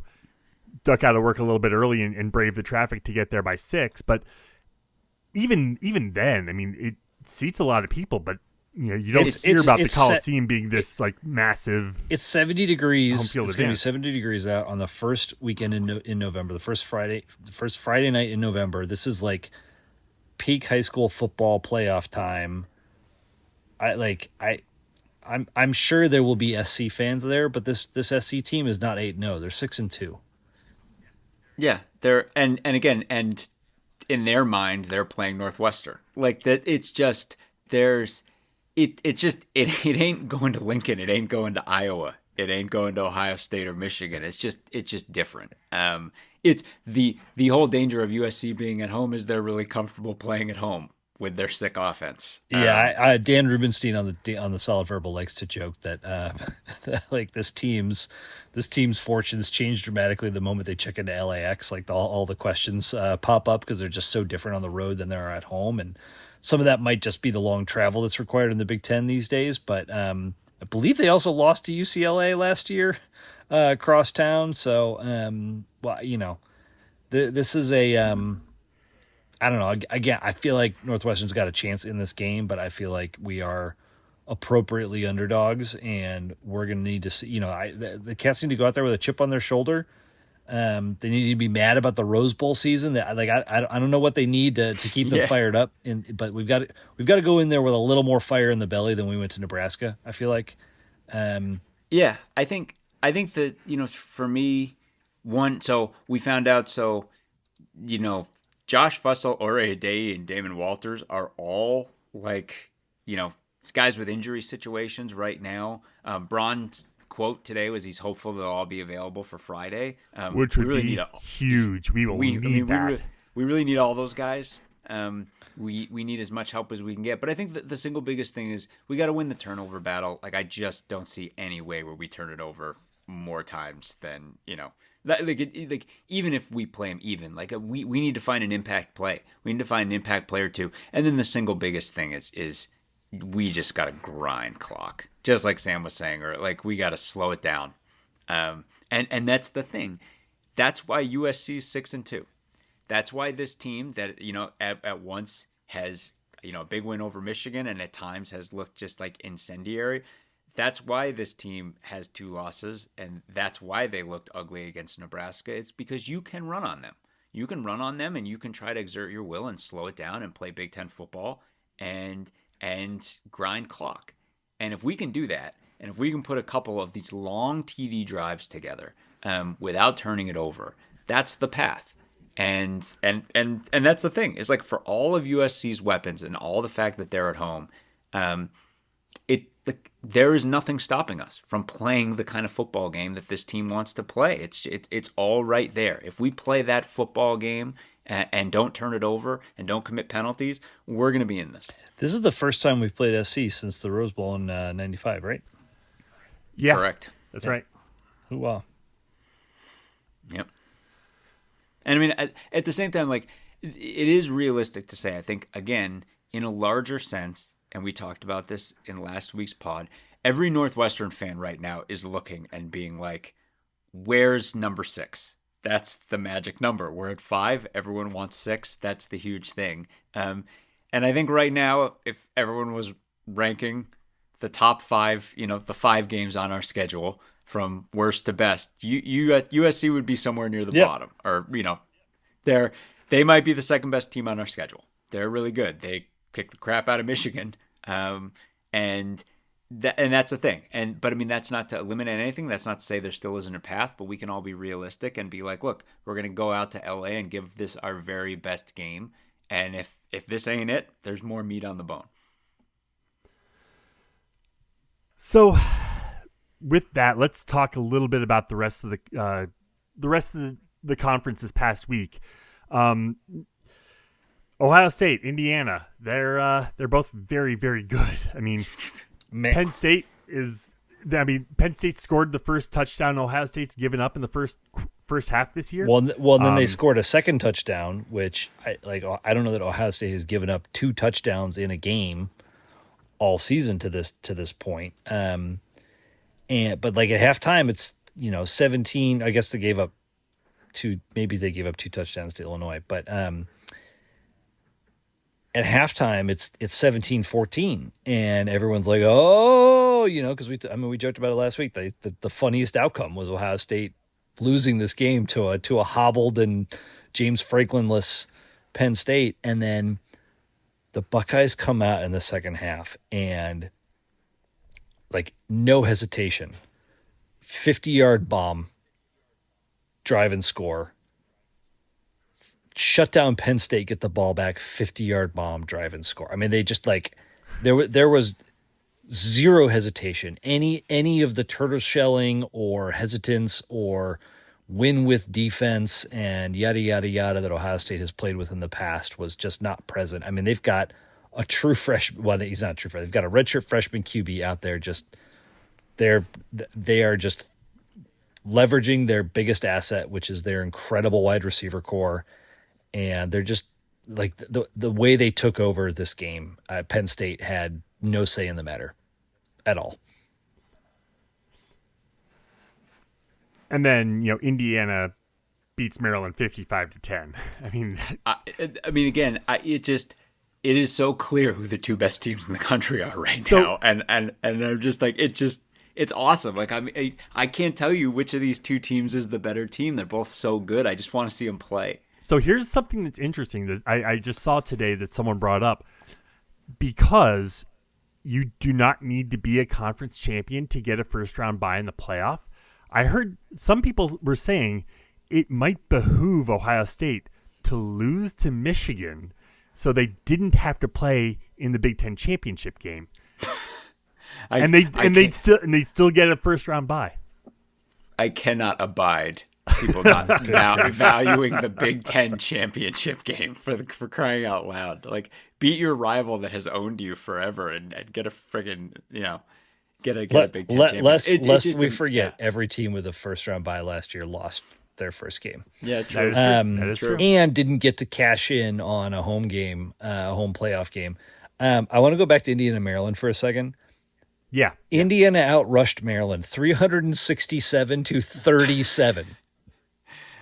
Speaker 1: duck out of work a little bit early and brave the traffic to get there by 6. But even then, I mean, it seats a lot of people, but you don't hear about the Coliseum being this like massive.
Speaker 3: It's 70 degrees. It's
Speaker 1: going
Speaker 3: to be 70 degrees out on the first weekend in November, the first Friday night in November. This is like peak high school football playoff time. I'm sure there will be SC fans there, but this SC team is not 8-0. They're 6-2.
Speaker 2: Yeah, they're and again, and in their mind, they're playing Northwestern. Like that, it's just it ain't going to Lincoln, it ain't going to Iowa, it ain't going to Ohio State or Michigan. It's just different. It's the whole danger of USC being at home is they're really comfortable playing at home with their sick offense.
Speaker 3: Yeah, Dan Rubenstein on the Solid Verbal likes to joke that that like this team's fortunes change dramatically the moment they check into LAX. Like all the questions pop up because they're just so different on the road than they are at home, and some of that might just be the long travel that's required in the Big Ten these days. But I believe they also lost to UCLA last year across town. So this is a I don't know. Again, I feel like Northwestern's got a chance in this game, but I feel like we are appropriately underdogs, and we're going to need to see. The Cats need to go out there with a chip on their shoulder. They need to be mad about the Rose Bowl season. I don't know what they need to keep them fired up. But we've got to go in there with a little more fire in the belly than we went to Nebraska. I feel like.
Speaker 2: Yeah, I think that for me, so we found out. So Josh Fussell, Ore Day, and Damon Walters are all like, guys with injury situations right now. Braun's quote today was he's hopeful they'll all be available for Friday.
Speaker 1: Which would really be huge. We need that.
Speaker 2: We really need all those guys. We need as much help as we can get. But I think that the single biggest thing is we got to win the turnover battle. Like, I just don't see any way where we turn it over more times than, like even if we play them even, like we need to find an impact play. We need to find an impact player too. And then the single biggest thing is we just got to grind clock, just like Sam was saying, or like we got to slow it down. And that's the thing. That's why USC is 6-2. That's why this team that at once has a big win over Michigan and at times has looked just like incendiary. That's why this team has 2 losses, and that's why they looked ugly against Nebraska. It's because you can run on them. You can run on them, and you can try to exert your will and slow it down and play Big Ten football, and grind clock. And if we can do that, and if we can put a couple of these long TD drives together without turning it over, that's the path. And that's the thing. It's like for all of USC's weapons and all the fact that they're at home, there is nothing stopping us from playing the kind of football game that this team wants to play. It's all right there. If we play that football game and don't turn it over and don't commit penalties, we're going to be in this.
Speaker 3: This is the first time we've played SC since the Rose Bowl in '95, right?
Speaker 1: Yeah,
Speaker 2: correct.
Speaker 1: That's right.
Speaker 3: Wow.
Speaker 2: Yep. And I mean, at the same time, like, it is realistic to say, I think, again, in a larger sense, and we talked about this in last week's pod, every Northwestern fan right now is looking and being like, where's number 6? That's the magic number. We're at 5. Everyone wants 6. That's the huge thing. And I think right now, if everyone was ranking the top 5, the 5 games on our schedule from worst to best, USC would be somewhere near the bottom. Or, they might be the second best team on our schedule. They're really good. They kick the crap out of Michigan. And that's the thing. But I mean, that's not to eliminate anything. That's not to say there still isn't a path, but we can all be realistic and be like, look, we're going to go out to LA and give this our very best game. And if this ain't it, there's more meat on the bone.
Speaker 1: So with that, let's talk a little bit about the rest of the conference this past week. Ohio State, Indiana, they're both very, very good. I mean, Penn State scored the first touchdown Ohio State's given up in the first half this year.
Speaker 3: Well, then they scored a second touchdown, which I don't know that Ohio State has given up 2 touchdowns in a game all season to this point. But like at halftime, it's 17. I guess they gave up 2. Maybe they gave up 2 touchdowns to Illinois, but at halftime, it's 17-14, and everyone's like, oh, because we joked about it last week. The funniest outcome was Ohio State losing this game to a hobbled and James Franklin-less Penn State, and then the Buckeyes come out in the second half and like no hesitation, 50-yard bomb, drive and score. Shut down Penn State, get the ball back, 50-yard bomb, drive and score. I mean, they just like there was zero hesitation. Any of the turtle shelling or hesitance or win with defense and yada yada yada that Ohio State has played with in the past was just not present. I mean, they've got a true freshman. Well, he's not a true freshman. They've got a redshirt freshman QB out there. They are just leveraging their biggest asset, which is their incredible wide receiver core. And they're just like the way they took over this game. Penn State had no say in the matter at all.
Speaker 1: And then, Indiana beats Maryland 55-10.
Speaker 2: I mean, again, it is so clear who the 2 best teams in the country are now. And I'm just like, it's awesome. Like, I can't tell you which of these 2 teams is the better team. They're both so good. I just want to see them play.
Speaker 1: So here's something that's interesting that I just saw today that someone brought up. Because you do not need to be a conference champion to get a first-round bye in the playoff, I heard some people were saying it might behoove Ohio State to lose to Michigan so they didn't have to play in the Big Ten championship game. They'd still get a first-round bye.
Speaker 2: I cannot abide people not valuing the Big Ten championship game for crying out loud. Like, beat your rival that has owned you forever and get a friggin', get a Big Ten championship.
Speaker 3: Lest we forget, every team with a first round bye last year lost their first game.
Speaker 2: Yeah, true.
Speaker 1: That is true.
Speaker 3: And didn't get to cash in on a home game, a home playoff game. I want to go back to Indiana, Maryland for a second.
Speaker 1: Yeah.
Speaker 3: Indiana outrushed Maryland 367-37.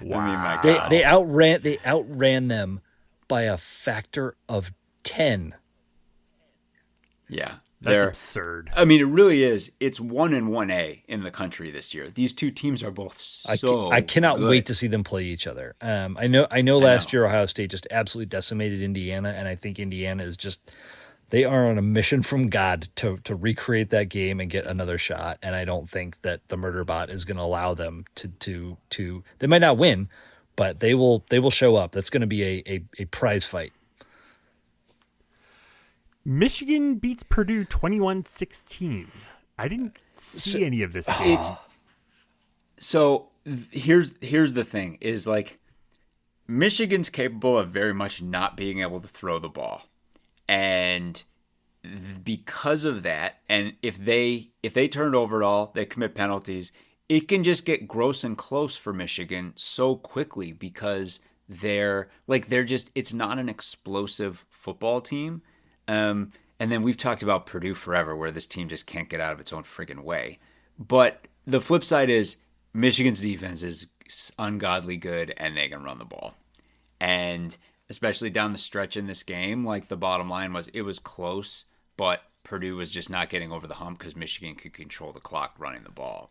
Speaker 2: Wow. I mean, my God.
Speaker 3: They outran them by a factor of 10.
Speaker 2: Yeah.
Speaker 1: That's absurd.
Speaker 2: I mean, it really is. It's 1 and 1A in the country this year. These 2 teams are both
Speaker 3: I cannot
Speaker 2: good.
Speaker 3: wait to see them play each other. I know last year Ohio State just absolutely decimated Indiana, and I think Indiana is just They are on a mission from God to recreate that game and get another shot. And I don't think that the Murderbot is going to allow them to. They might not win, but they will show up. That's going to be a prize fight.
Speaker 1: Michigan beats Purdue 21-16. I didn't see any of this game.
Speaker 2: Here's the thing is like Michigan's capable of very much not being able to throw the ball. And because of that, and if they turn it over at all, they commit penalties, it can just get gross and close for Michigan so quickly because it's not an explosive football team. And then we've talked about Purdue forever, where this team just can't get out of its own friggin' way. But the flip side is Michigan's defense is ungodly good, and they can run the ball. And especially down the stretch in this game, like the bottom line was it was close, but Purdue was just not getting over the hump because Michigan could control the clock running the ball.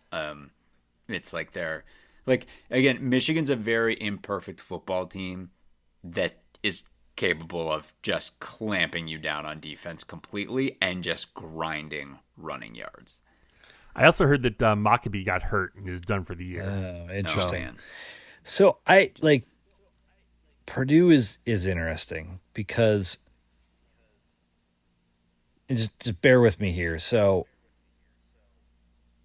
Speaker 2: It's like again, Michigan's a very imperfect football team that is capable of just clamping you down on defense completely and just grinding running yards.
Speaker 1: I also heard that Maccabee got hurt and is done for the year.
Speaker 3: Oh, interesting. So I like Purdue is interesting because just bear with me here. So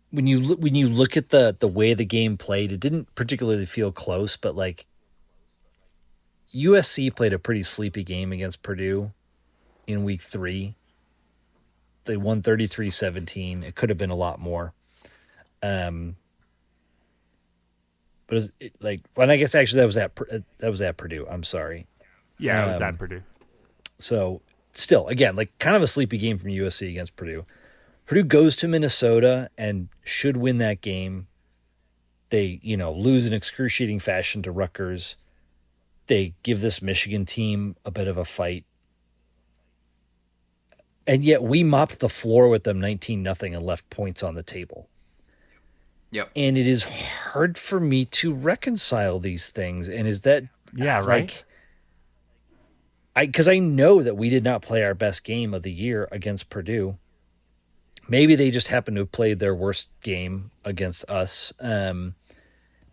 Speaker 3: when you look at the way the game played, it didn't particularly feel close, but like USC played a pretty sleepy game against Purdue in week 3. They won 33-17. It could have been a lot more. But I guess actually that was at Purdue. I'm sorry.
Speaker 1: Yeah, it was at Purdue.
Speaker 3: So still, again, like kind of a sleepy game from USC against Purdue. Purdue goes to Minnesota and should win that game. They, lose in excruciating fashion to Rutgers. They give this Michigan team a bit of a fight. And yet we mopped the floor with them 19-0 and left points on the table.
Speaker 2: Yep.
Speaker 3: And it is hard for me to reconcile these things. And is that
Speaker 1: right?
Speaker 3: Because I know that we did not play our best game of the year against Purdue. Maybe they just happened to have played their worst game against us.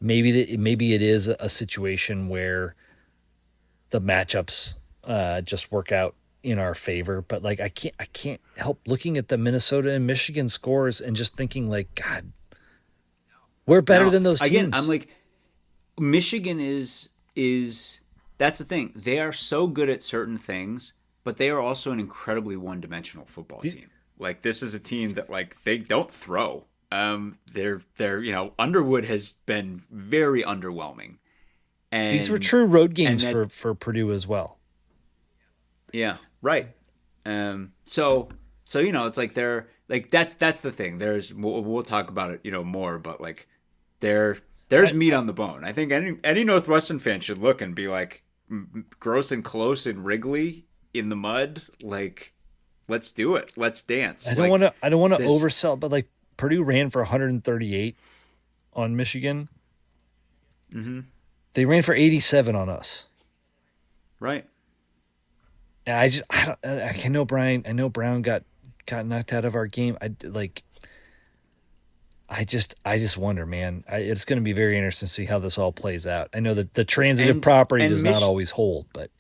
Speaker 3: Maybe it is a situation where the matchups just work out in our favor. But like I can't help looking at the Minnesota and Michigan scores and just thinking like, God, we're better than those teams.
Speaker 2: Again, I'm like, Michigan is that's the thing. They are so good at certain things, but they are also an incredibly one-dimensional football team. Like this is a team that like they don't throw. They're Underwood has been very underwhelming. And
Speaker 3: these were true road games for Purdue as well.
Speaker 2: Yeah, right. So it's like they're like that's the thing. We'll talk about it more, but like there's meat on the bone. I think any Northwestern fan should look and be like gross and close and Wrigley in the mud. Like let's do it. Let's dance.
Speaker 3: I don't want to oversell, but like Purdue ran for 138 on Michigan.
Speaker 2: Mm-hmm.
Speaker 3: They ran for 87 on us.
Speaker 2: Right.
Speaker 3: And I know Brown got knocked out of our game. I just wonder, man. It's going to be very interesting to see how this all plays out. I know that the transitive property does not always hold, but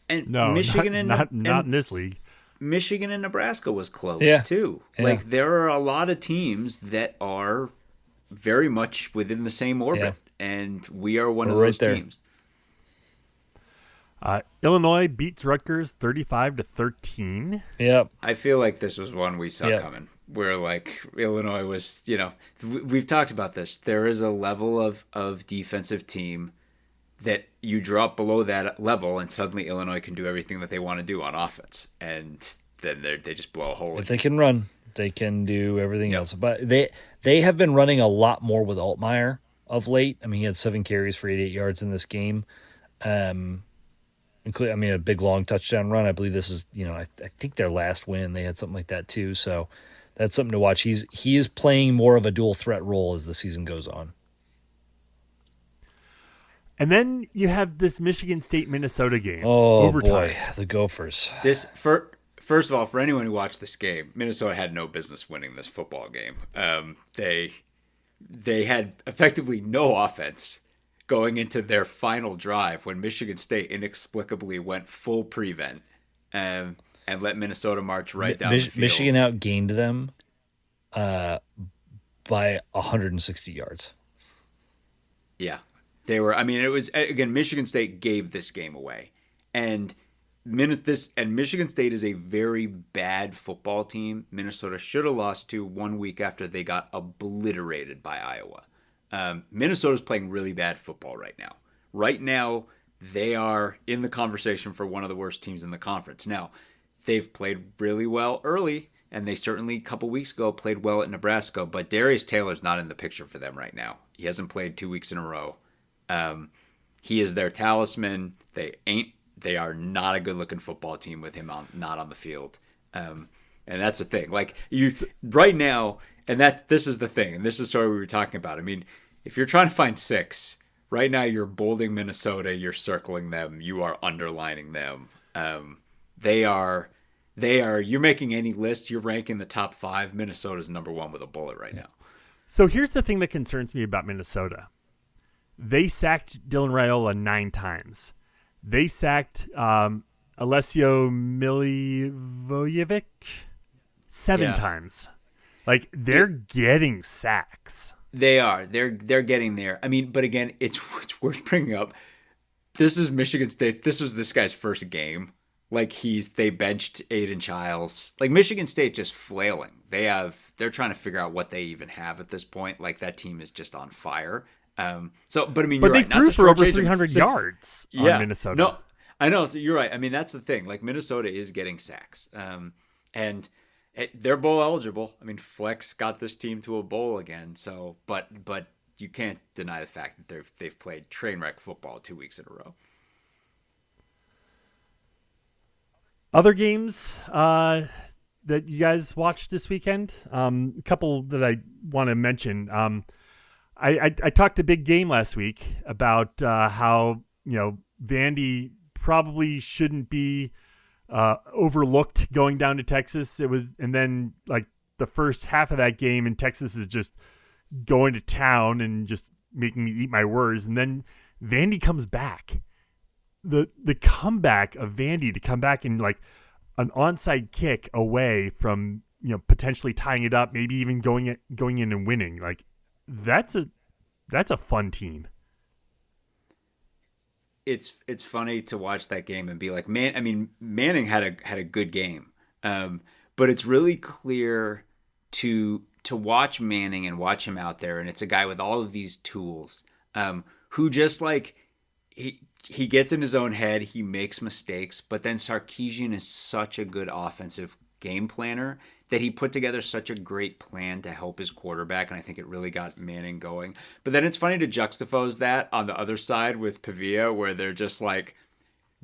Speaker 2: Michigan
Speaker 1: not in this league.
Speaker 2: Michigan and Nebraska was close too.
Speaker 3: Yeah.
Speaker 2: Like there are a lot of teams that are very much within the same orbit, and we are one of those teams.
Speaker 1: Illinois beats Rutgers 35-13.
Speaker 3: Yep.
Speaker 2: I feel like this was one we saw coming. Where like Illinois was, we've talked about this. There is a level of defensive team that you drop below that level, and suddenly Illinois can do everything that they want to do on offense, and then they just blow a hole.
Speaker 3: If they can run, they can do everything else. But they have been running a lot more with Altmaier of late. I mean, he had 7 carries for 88 yards in this game. Including, a big long touchdown run. I believe this is, I think their last win. They had something like that too. So that's something to watch. He is playing more of a dual threat role as the season goes on.
Speaker 1: And then you have this Michigan State Minnesota game.
Speaker 3: Oh
Speaker 1: overtime.
Speaker 3: boy, the Gophers.
Speaker 2: This first of all, for anyone who watched this game, Minnesota had no business winning this football game. They had effectively no offense going into their final drive when Michigan State inexplicably went full prevent and let Minnesota march right down the field.
Speaker 3: Michigan outgained them by 160 yards.
Speaker 2: Yeah. They were, I mean, it was, again, Michigan State gave this game away. And Michigan State is a very bad football team. Minnesota should have lost to 1 week after they got obliterated by Iowa. Minnesota's playing really bad football right now. Right now, they are in the conversation for one of the worst teams in the conference. Now, they've played really well early, and they certainly a couple weeks ago played well at Nebraska, but Darius Taylor's not in the picture for them right now. He hasn't played 2 weeks in a row. He is their talisman. They are not a good-looking football team with him not on the field. And that's the thing. Like, you right now, and this is the thing, and this is sort of what we were talking about. I mean, if you're trying to find 6, right now you're bolding Minnesota, you're circling them, you are underlining them. You're making any list, you're ranking the top 5. Minnesota's number 1 with a bullet right now.
Speaker 1: So here's the thing that concerns me about Minnesota. They sacked Dylan Raiola 9 times. They sacked Alessio Milivojevic 7 times. Like, they're getting sacks.
Speaker 2: They are. They're getting there. I mean, but again, it's worth bringing up. This is Michigan State. This was this guy's first game. Like, they benched Aiden Childs. Like, Michigan State just flailing. They're trying to figure out what they even have at this point. Like, that team is just on fire. But I mean, you're right.
Speaker 1: They threw for over 300 yards on Minnesota.
Speaker 2: No, I know. So you're right. I mean, that's the thing. Like, Minnesota is getting sacks, and they're bowl eligible. I mean, Flex got this team to a bowl again. So, but you can't deny the fact that they've played train wreck football 2 weeks in a row.
Speaker 1: Other games that you guys watched this weekend, a couple that I want to mention. I talked a big game last week about how, Vandy probably shouldn't be overlooked going down to Texas. And then like the first half of that game, and Texas is just going to town and just making me eat my words. And then Vandy comes back. The comeback of Vandy to come back and like an onside kick away from potentially tying it up, maybe even going in and winning. Like, that's a fun team.
Speaker 2: It's funny to watch that game and be like, man. I mean, Manning had a good game, but it's really clear to watch Manning and watch him out there, and it's a guy with all of these tools, who just like he gets in his own head, he makes mistakes, but then Sarkisian is such a good offensive game planner that he put together such a great plan to help his quarterback, and I think it really got Manning going. But then it's funny to juxtapose that on the other side with Pavia, where they're just like,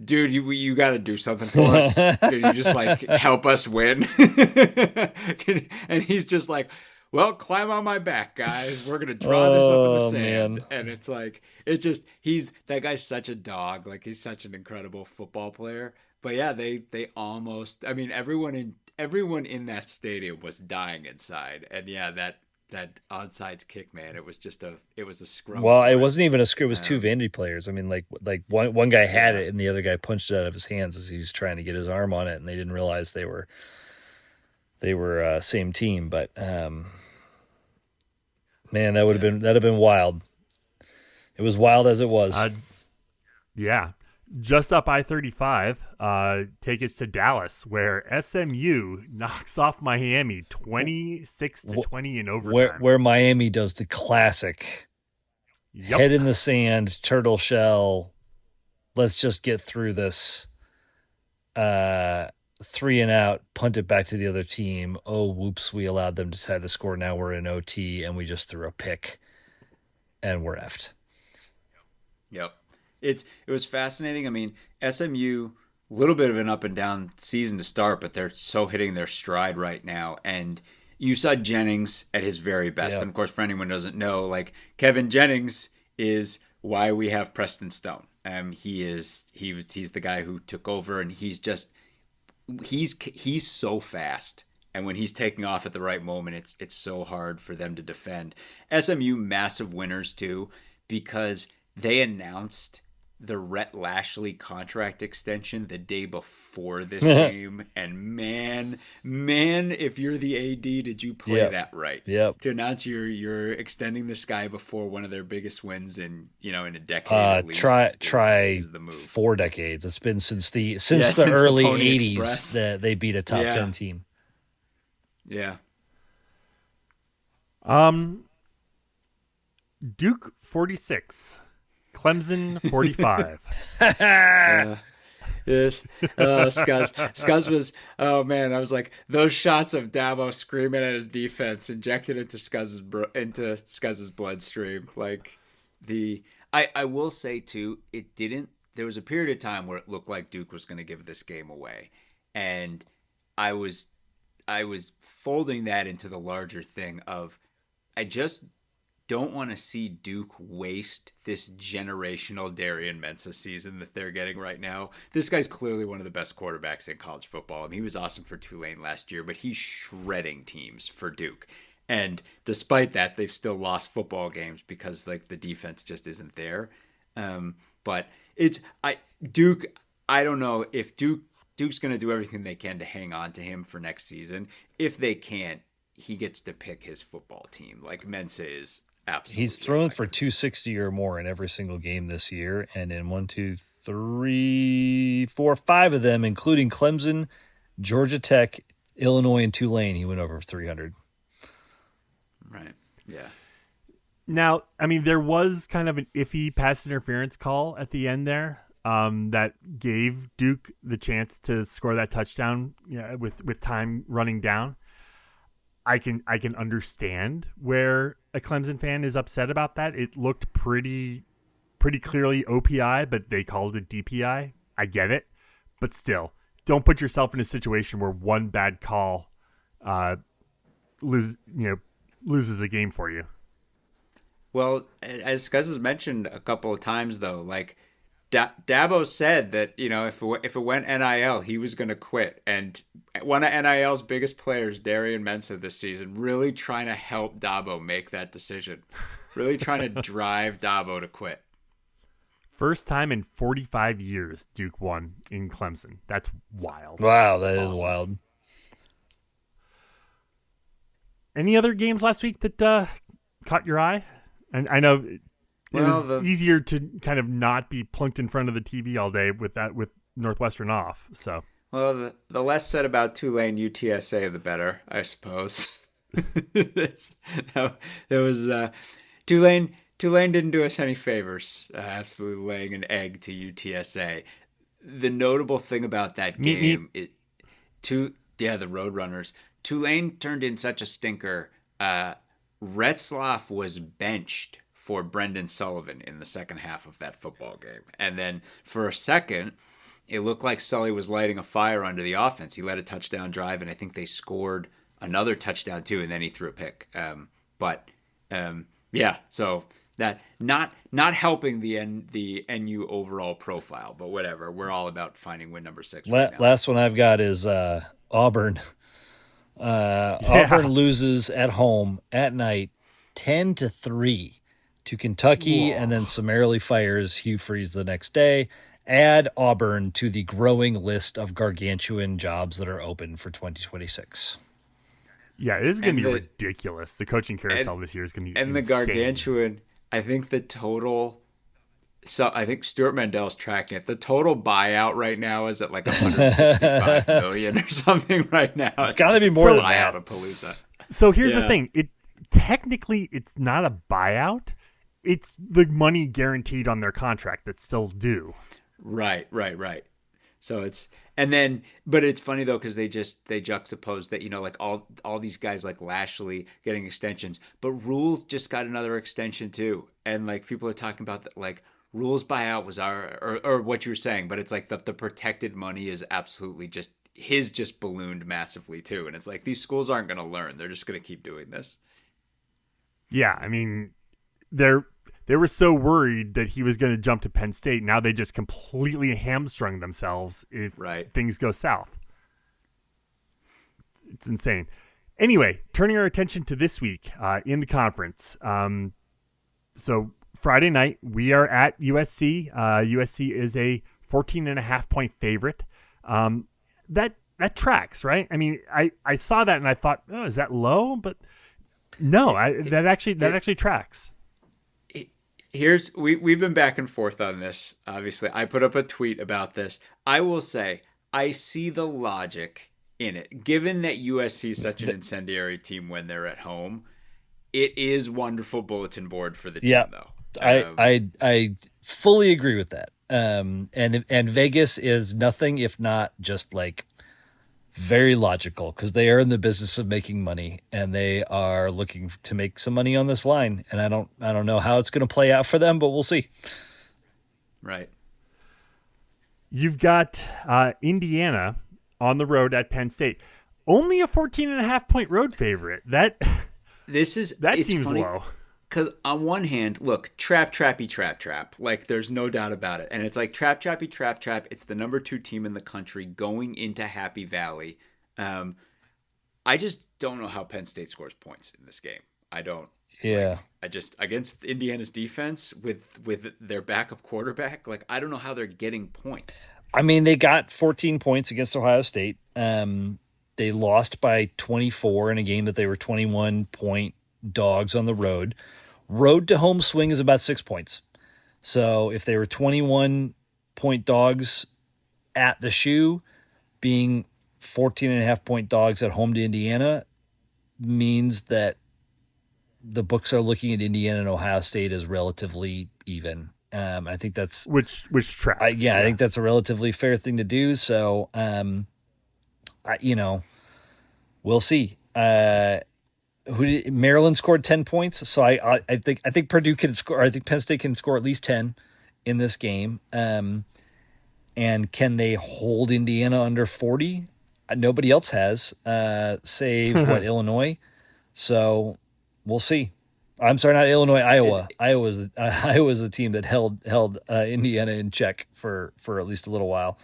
Speaker 2: dude, you got to do something for us. Dude, you just like help us win. And he's just like, well, climb on my back, guys. We're going to draw this up in the sand. Man. And it's like, that guy's such a dog. Like, he's such an incredible football player. But yeah, they almost, I mean, everyone in that stadium was dying inside. And yeah, that onside kick, man, it was a scrum.
Speaker 3: Well, it wasn't even a scrum. It was 2 Vandy players. I mean, like one guy had it and the other guy punched it out of his hands as he was trying to get his arm on it, and they didn't realize they were same team. But man, that'd have been wild. It was wild as it was.
Speaker 1: Yeah. Just up I-35, take us to Dallas, where SMU knocks off Miami 26-20 in overtime.
Speaker 3: Where Miami does the classic head in the sand, turtle shell. Let's just get through this. 3 and out, punt it back to the other team. Oh, whoops, we allowed them to tie the score. Now we're in OT, and we just threw a pick, and we're effed.
Speaker 2: Yep. It was fascinating. I mean, SMU, a little bit of an up and down season to start, but they're so hitting their stride right now. And you saw Jennings at his very best. And of course, for anyone who doesn't know, like, Kevin Jennings is why we have Preston Stone. He's the guy who took over, and he's just he's so fast, and when he's taking off at the right moment, it's so hard for them to defend. SMU massive winners too, because they announced the Rhett Lashley contract extension the day before this game, and man, if you're the AD, did you play that right?
Speaker 3: Yep.
Speaker 2: To announce you're extending this guy before one of their biggest wins in in a decade at least.
Speaker 3: Try
Speaker 2: is the move.
Speaker 3: 4 decades. It's been since the early
Speaker 2: Pony
Speaker 3: 80s
Speaker 2: Express.
Speaker 3: that they beat a top 10 team.
Speaker 2: Yeah.
Speaker 1: Duke 46. Clemson 45.
Speaker 2: Yes. Scuzz was, oh man, I was like, those shots of Dabo screaming at his defense injected into Scuzz's bloodstream. Like I will say too, there was a period of time where it looked like Duke was going to give this game away. And I was folding that into the larger thing of, I just don't want to see Duke waste this generational Darian Mensah season that they're getting right now. This guy's clearly one of the best quarterbacks in college football. I mean, he was awesome for Tulane last year, but he's shredding teams for Duke. And despite that, they've still lost football games because like the defense just isn't there. But Duke. I don't know if Duke's going to do everything they can to hang on to him for next season. If they can't, he gets to pick his football team. Like Mensah is. Absolutely.
Speaker 3: He's thrown for 260 or more in every single game this year, and in 1, 2, 3, 4, 5 of them, including Clemson, Georgia Tech, Illinois, and Tulane, he went over 300.
Speaker 2: Right. Yeah.
Speaker 1: Now, I mean, there was kind of an iffy pass interference call at the end there that gave Duke the chance to score that touchdown with time running down. I can understand where a Clemson fan is upset about that. It looked pretty clearly OPI, but they called it DPI. I get it, but still, don't put yourself in a situation where one bad call loses a game for you.
Speaker 2: Well, as Scuzz has mentioned a couple of times, though, like Dabo said that if it went NIL, he was going to quit. And one of NIL's biggest players, Darian Mensah, this season, really trying to help Dabo make that decision, really trying to drive Dabo to quit.
Speaker 1: First time in 45 years Duke won in Clemson. That's wild.
Speaker 3: Wow, that is wild. Any other games last week that caught your eye? And I know it was easier to kind of not be plunked in front of the TV all day with Northwestern off. So,
Speaker 2: well, the less said about Tulane UTSA, the better, I suppose. There was Tulane didn't do us any favors, absolutely laying an egg to UTSA. The notable thing about that game, the Roadrunners. Tulane turned in such a stinker. Retzlaff was benched for Brendan Sullivan in the second half of that football game. And then for a second, it looked like Sully was lighting a fire under the offense. He led a touchdown drive, and I think they scored another touchdown too, and then he threw a pick. So that not helping the NU overall profile, but whatever. We're all about finding win number 6 right now.
Speaker 3: Last one I've got is Auburn. Auburn loses at home at night 10-3 to Kentucky. Whoa. And then summarily fires Hugh Freeze the next day. Add Auburn to the growing list of gargantuan jobs that are open for 2026
Speaker 1: Yeah, it is going to be ridiculous. The coaching carousel this year is going to be insane.
Speaker 2: The gargantuan, I think the total, so I think Stuart Mandel's tracking it. The total buyout right now is at like $165 million or something right now.
Speaker 3: It's got to be more than that.
Speaker 2: Buyout-a-palooza.
Speaker 1: So here's the thing. Technically, it's not a buyout. It's the money guaranteed on their contract that's still due.
Speaker 2: Right. So but it's funny though, because they juxtapose that, like all these guys like Lashley getting extensions, but Rules just got another extension too. And like people are talking about that, like Rules buyout was or what you were saying, but it's like the protected money is absolutely just ballooned massively too. And it's like, these schools aren't going to learn. They're just going to keep doing this.
Speaker 1: Yeah. I mean, they were so worried that he was going to jump to Penn State. Now they just completely hamstrung themselves if things go south. It's insane. Anyway, turning our attention to this week in the conference. So Friday night, we are at USC. USC is a 14.5-point favorite. That tracks, right? I mean, I saw that and I thought, oh, is that low? But no, that actually tracks.
Speaker 2: We've been back and forth on this. Obviously, I put up a tweet about this. I will say I see the logic in it. Given that USC is such an incendiary team when they're at home, it is wonderful bulletin board for the team, though.
Speaker 3: I fully agree with that. And Vegas is nothing if not just like very logical, because they are in the business of making money and they are looking to make some money on this line. And I don't know how it's going to play out for them, but we'll see.
Speaker 2: Right.
Speaker 1: You've got Indiana on the road at Penn State. Only a 14.5-point road favorite. That seems funny, low.
Speaker 2: Because on one hand, look, trap. Like, there's no doubt about it. And it's like trap. It's the number 2 team in the country going into Happy Valley. I just don't know how Penn State scores points in this game. I don't.
Speaker 3: Yeah.
Speaker 2: I just, against Indiana's defense with their backup quarterback, like, I don't know how they're getting points.
Speaker 3: I mean, they got 14 points against Ohio State. They lost by 24 in a game that they were 21-point dogs on the road. Road to home swing is about 6 points. So if they were 21-point dogs at the shoe, being 14.5-point dogs at home to Indiana means that the books are looking at Indiana and Ohio State as relatively even. I think that's
Speaker 1: which tracks.
Speaker 3: I think that's a relatively fair thing to do. So, we'll see. Maryland scored 10 points, so I think Purdue can score. I think Penn State can score at least 10 in this game. And can they hold Indiana under 40? Nobody else has, save Illinois. So we'll see. I'm sorry, not Illinois, Iowa. Iowa's the team that held Indiana in check for at least a little while.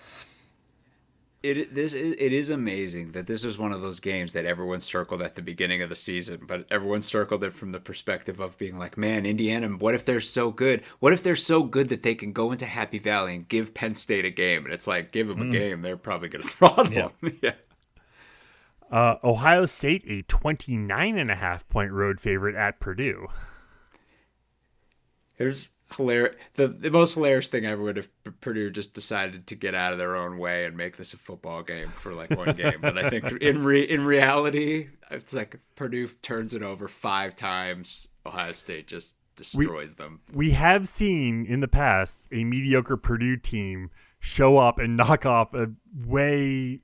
Speaker 2: It is amazing that this was one of those games that everyone circled at the beginning of the season, but everyone circled it from the perspective of being like, man, Indiana, what if they're so good? What if they're so good that they can go into Happy Valley and give Penn State a game? And it's like, give them a game, they're probably going to throttle them. Yeah.
Speaker 1: Ohio State, a 29.5-point road favorite at Purdue.
Speaker 2: Here's hilarious. The most hilarious thing ever would if Purdue just decided to get out of their own way and make this a football game for like one game. But I think in reality, it's like Purdue turns it over 5 times. Ohio State just destroys them.
Speaker 1: We have seen in the past a mediocre Purdue team show up and knock off a way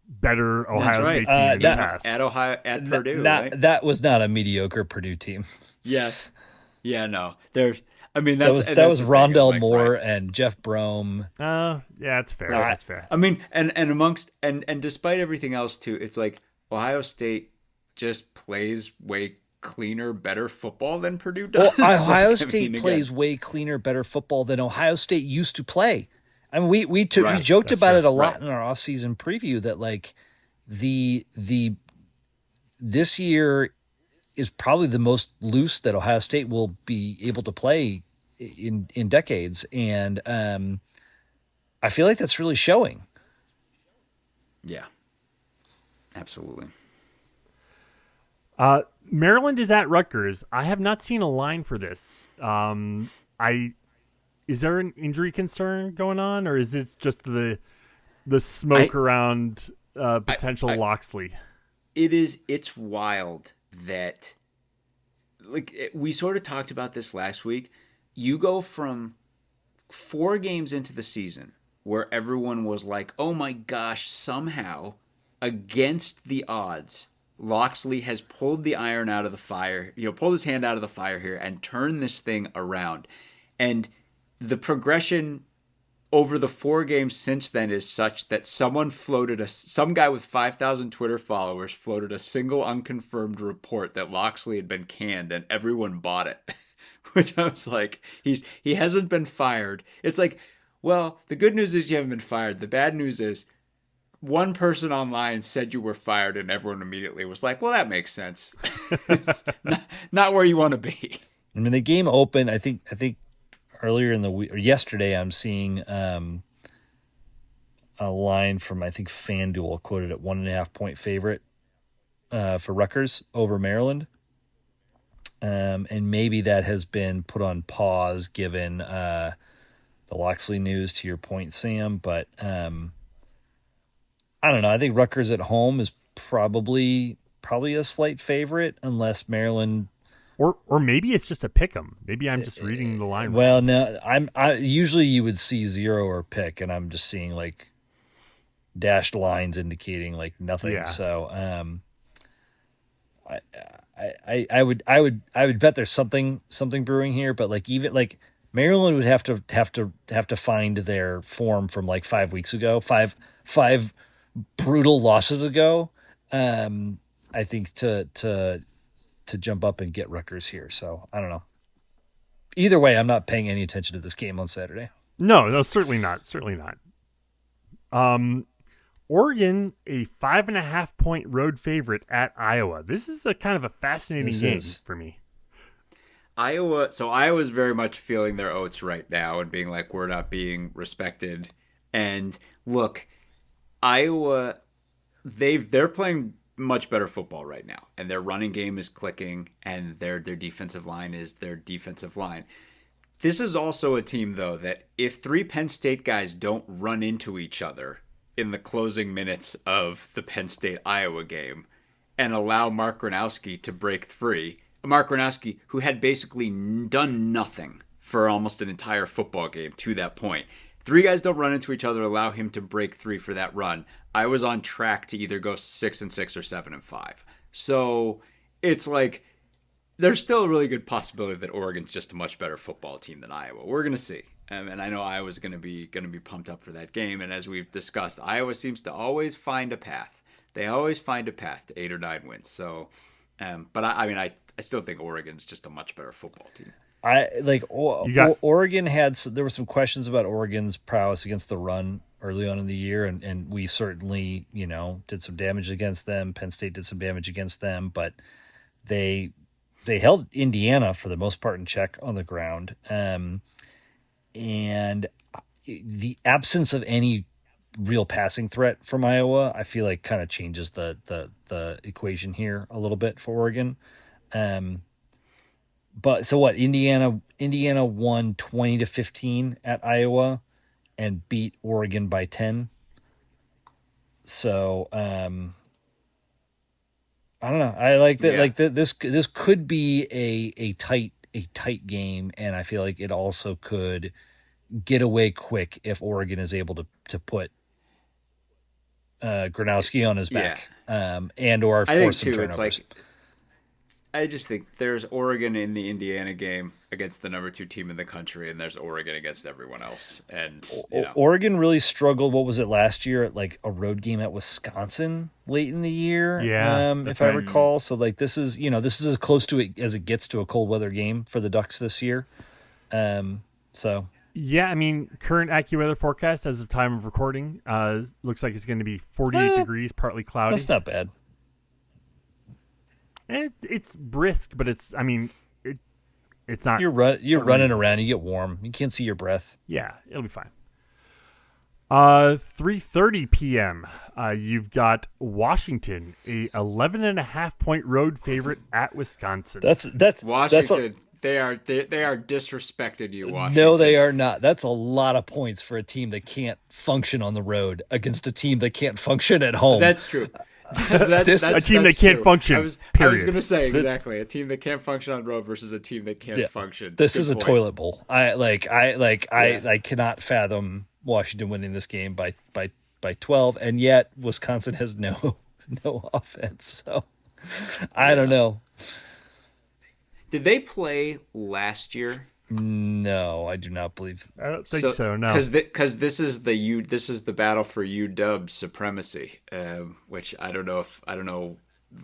Speaker 1: better Ohio State team in the past.
Speaker 2: At Purdue, right?
Speaker 3: That was not a mediocre Purdue team.
Speaker 2: Yes. Yeah, no. That
Speaker 3: was Rondell Moore and Jeff Brome.
Speaker 1: Yeah, that's fair. That's fair.
Speaker 2: I mean, and despite everything else too, it's like Ohio State just plays way cleaner, better football than Purdue does.
Speaker 3: Well, Ohio State plays way cleaner, better football than Ohio State used to play. I mean, we joked about it a lot in our offseason preview that like this year is probably the most loose that Ohio State will be able to play in decades, and I feel like that's really showing.
Speaker 2: Yeah, absolutely.
Speaker 1: Maryland is at Rutgers. I have not seen a line for this. Is there an injury concern going on, or is this just the smoke around potential Loxley?
Speaker 2: It's wild that, like, we sort of talked about this last week. You go from 4 games into the season where everyone was like, oh my gosh, somehow against the odds, Loxley has pulled the iron out of the fire, pulled his hand out of the fire here and turned this thing around. And the progression over the 4 games since then is such that some guy with 5,000 Twitter followers floated a single unconfirmed report that Loxley had been canned, and everyone bought it. Which I was like, he hasn't been fired. It's like, well, the good news is you haven't been fired. The bad news is one person online said you were fired, and everyone immediately was like, "Well, that makes sense." not where you want to be.
Speaker 3: I mean, the game opened. I think earlier in the week or yesterday, I'm seeing a line from I think FanDuel quoted at 1.5-point favorite for Rutgers over Maryland. And maybe that has been put on pause given the Loxley news, to your point, Sam. But I don't know. I think Rutgers at home is probably a slight favorite unless Maryland.
Speaker 1: Or maybe it's just a pick 'em. Maybe I'm just reading the line.
Speaker 3: Well, no, I usually you would see 0 or pick, and I'm just seeing like dashed lines indicating like nothing.
Speaker 1: Yeah.
Speaker 3: So I would bet there's something brewing here, but like even like Maryland would have to find their form from like 5 weeks ago, five brutal losses ago. I think to jump up and get Rutgers here. So I don't know. Either way, I'm not paying any attention to this game on Saturday.
Speaker 1: No, certainly not. Certainly not. Oregon, a 5.5-point road favorite at Iowa. This is a kind of a fascinating game for me.
Speaker 2: Iowa's very much feeling their oats right now and being like, we're not being respected. And look, Iowa, they're playing much better football right now, and their running game is clicking, and their defensive line is their defensive line. This is also a team, though, that if 3 Penn State guys don't run into each other in the closing minutes of the Penn State-Iowa game and allow Mark Gronowski to break free, Mark Gronowski, who had basically done nothing for almost an entire football game to that point. 3 guys don't run into each other, allow him to break 3 for that run. I was on track to either go 6-6 or 7-5. So it's like there's still a really good possibility that Oregon's just a much better football team than Iowa. We're gonna see, and I know Iowa's gonna be pumped up for that game. And as we've discussed, Iowa seems to always find a path. They always find a path to 8 or 9 wins. So, but I still think Oregon's just a much better football team.
Speaker 3: Oregon there were some questions about Oregon's prowess against the run early on in the year, and we certainly, did some damage against them. Penn State did some damage against them, but they held Indiana for the most part in check on the ground. And the absence of any real passing threat from Iowa, I feel like kind of changes the equation here a little bit for Oregon. But so what? Indiana won 20-15 at Iowa and beat Oregon by 10. So I don't know. I like that. Yeah. Like this could be a tight game, and I feel like it also could get away quick if Oregon is able to put Gronowski on his back, and or force some turnovers.
Speaker 2: It's like, I just think there's Oregon in the Indiana game against the number 2 team in the country, and there's Oregon against everyone else. And
Speaker 3: Oregon really struggled. What was it last year at like a road game at Wisconsin late in the year?
Speaker 1: Yeah,
Speaker 3: if I recall. So like this is as close to it as it gets to a cold weather game for the Ducks this year. So.
Speaker 1: Yeah, I mean, current AccuWeather forecast as of time of recording looks like it's going to be 48 degrees, partly cloudy.
Speaker 3: That's not bad.
Speaker 1: It's brisk, but it's not.
Speaker 3: You're running around. You get warm. You can't see your breath.
Speaker 1: Yeah, it'll be fine. 3:30 p.m. You've got Washington, a 11.5-point road favorite at Wisconsin.
Speaker 3: That's
Speaker 2: Washington. They are disrespecting you, Washington.
Speaker 3: No, they are not. That's a lot of points for a team that can't function on the road against a team that can't function at home.
Speaker 2: That's true.
Speaker 1: That's a team that can't function. I was
Speaker 2: going to say exactly a team that can't function on the road versus a team that can't function.
Speaker 3: This is a toilet bowl. I cannot fathom Washington winning this game by 12, and yet Wisconsin has no offense. So I don't know.
Speaker 2: Did they play last year?
Speaker 3: No, I do not believe.
Speaker 1: I don't think so. No,
Speaker 2: because this is the battle for UW supremacy, which I don't know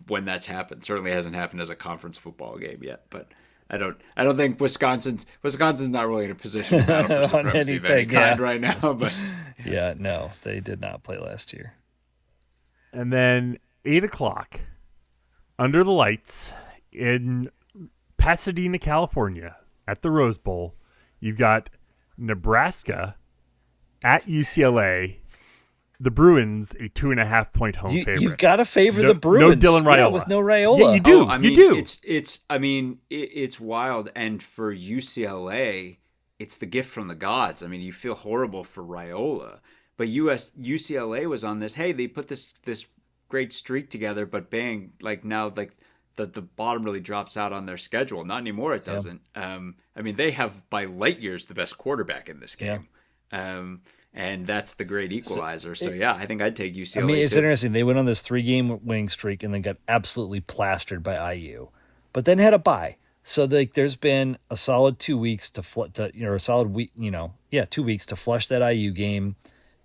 Speaker 2: when that's happened. Certainly hasn't happened as a conference football game yet. But I don't think Wisconsin's not really in a position to battle for supremacy of any kind right now. But
Speaker 3: yeah, no, they did not play last year.
Speaker 1: And then 8 o'clock, under the lights in Pasadena, California, at the Rose Bowl, you've got Nebraska at UCLA. The Bruins, a 2.5-point home favorite.
Speaker 3: You've got to favor the Bruins.
Speaker 1: No Dylan Raiola.
Speaker 3: Yeah, with no Raiola.
Speaker 1: Yeah, you do. You do.
Speaker 2: It's wild. And for UCLA, it's the gift from the gods. I mean, you feel horrible for Raiola, but UCLA was on this. Hey, they put this great streak together, but bang, like now, like the bottom really drops out on their schedule. Not anymore. It doesn't. Yeah. I mean, they have by light years the best quarterback in this game. Yeah. And that's the great equalizer. So yeah, I think I'd take UCLA.
Speaker 3: I mean, it's
Speaker 2: too.
Speaker 3: interesting. They went on this 3-game winning streak and then got absolutely plastered by IU, but then had a bye. So there's been a solid 2 weeks to 2 weeks to flush that IU game,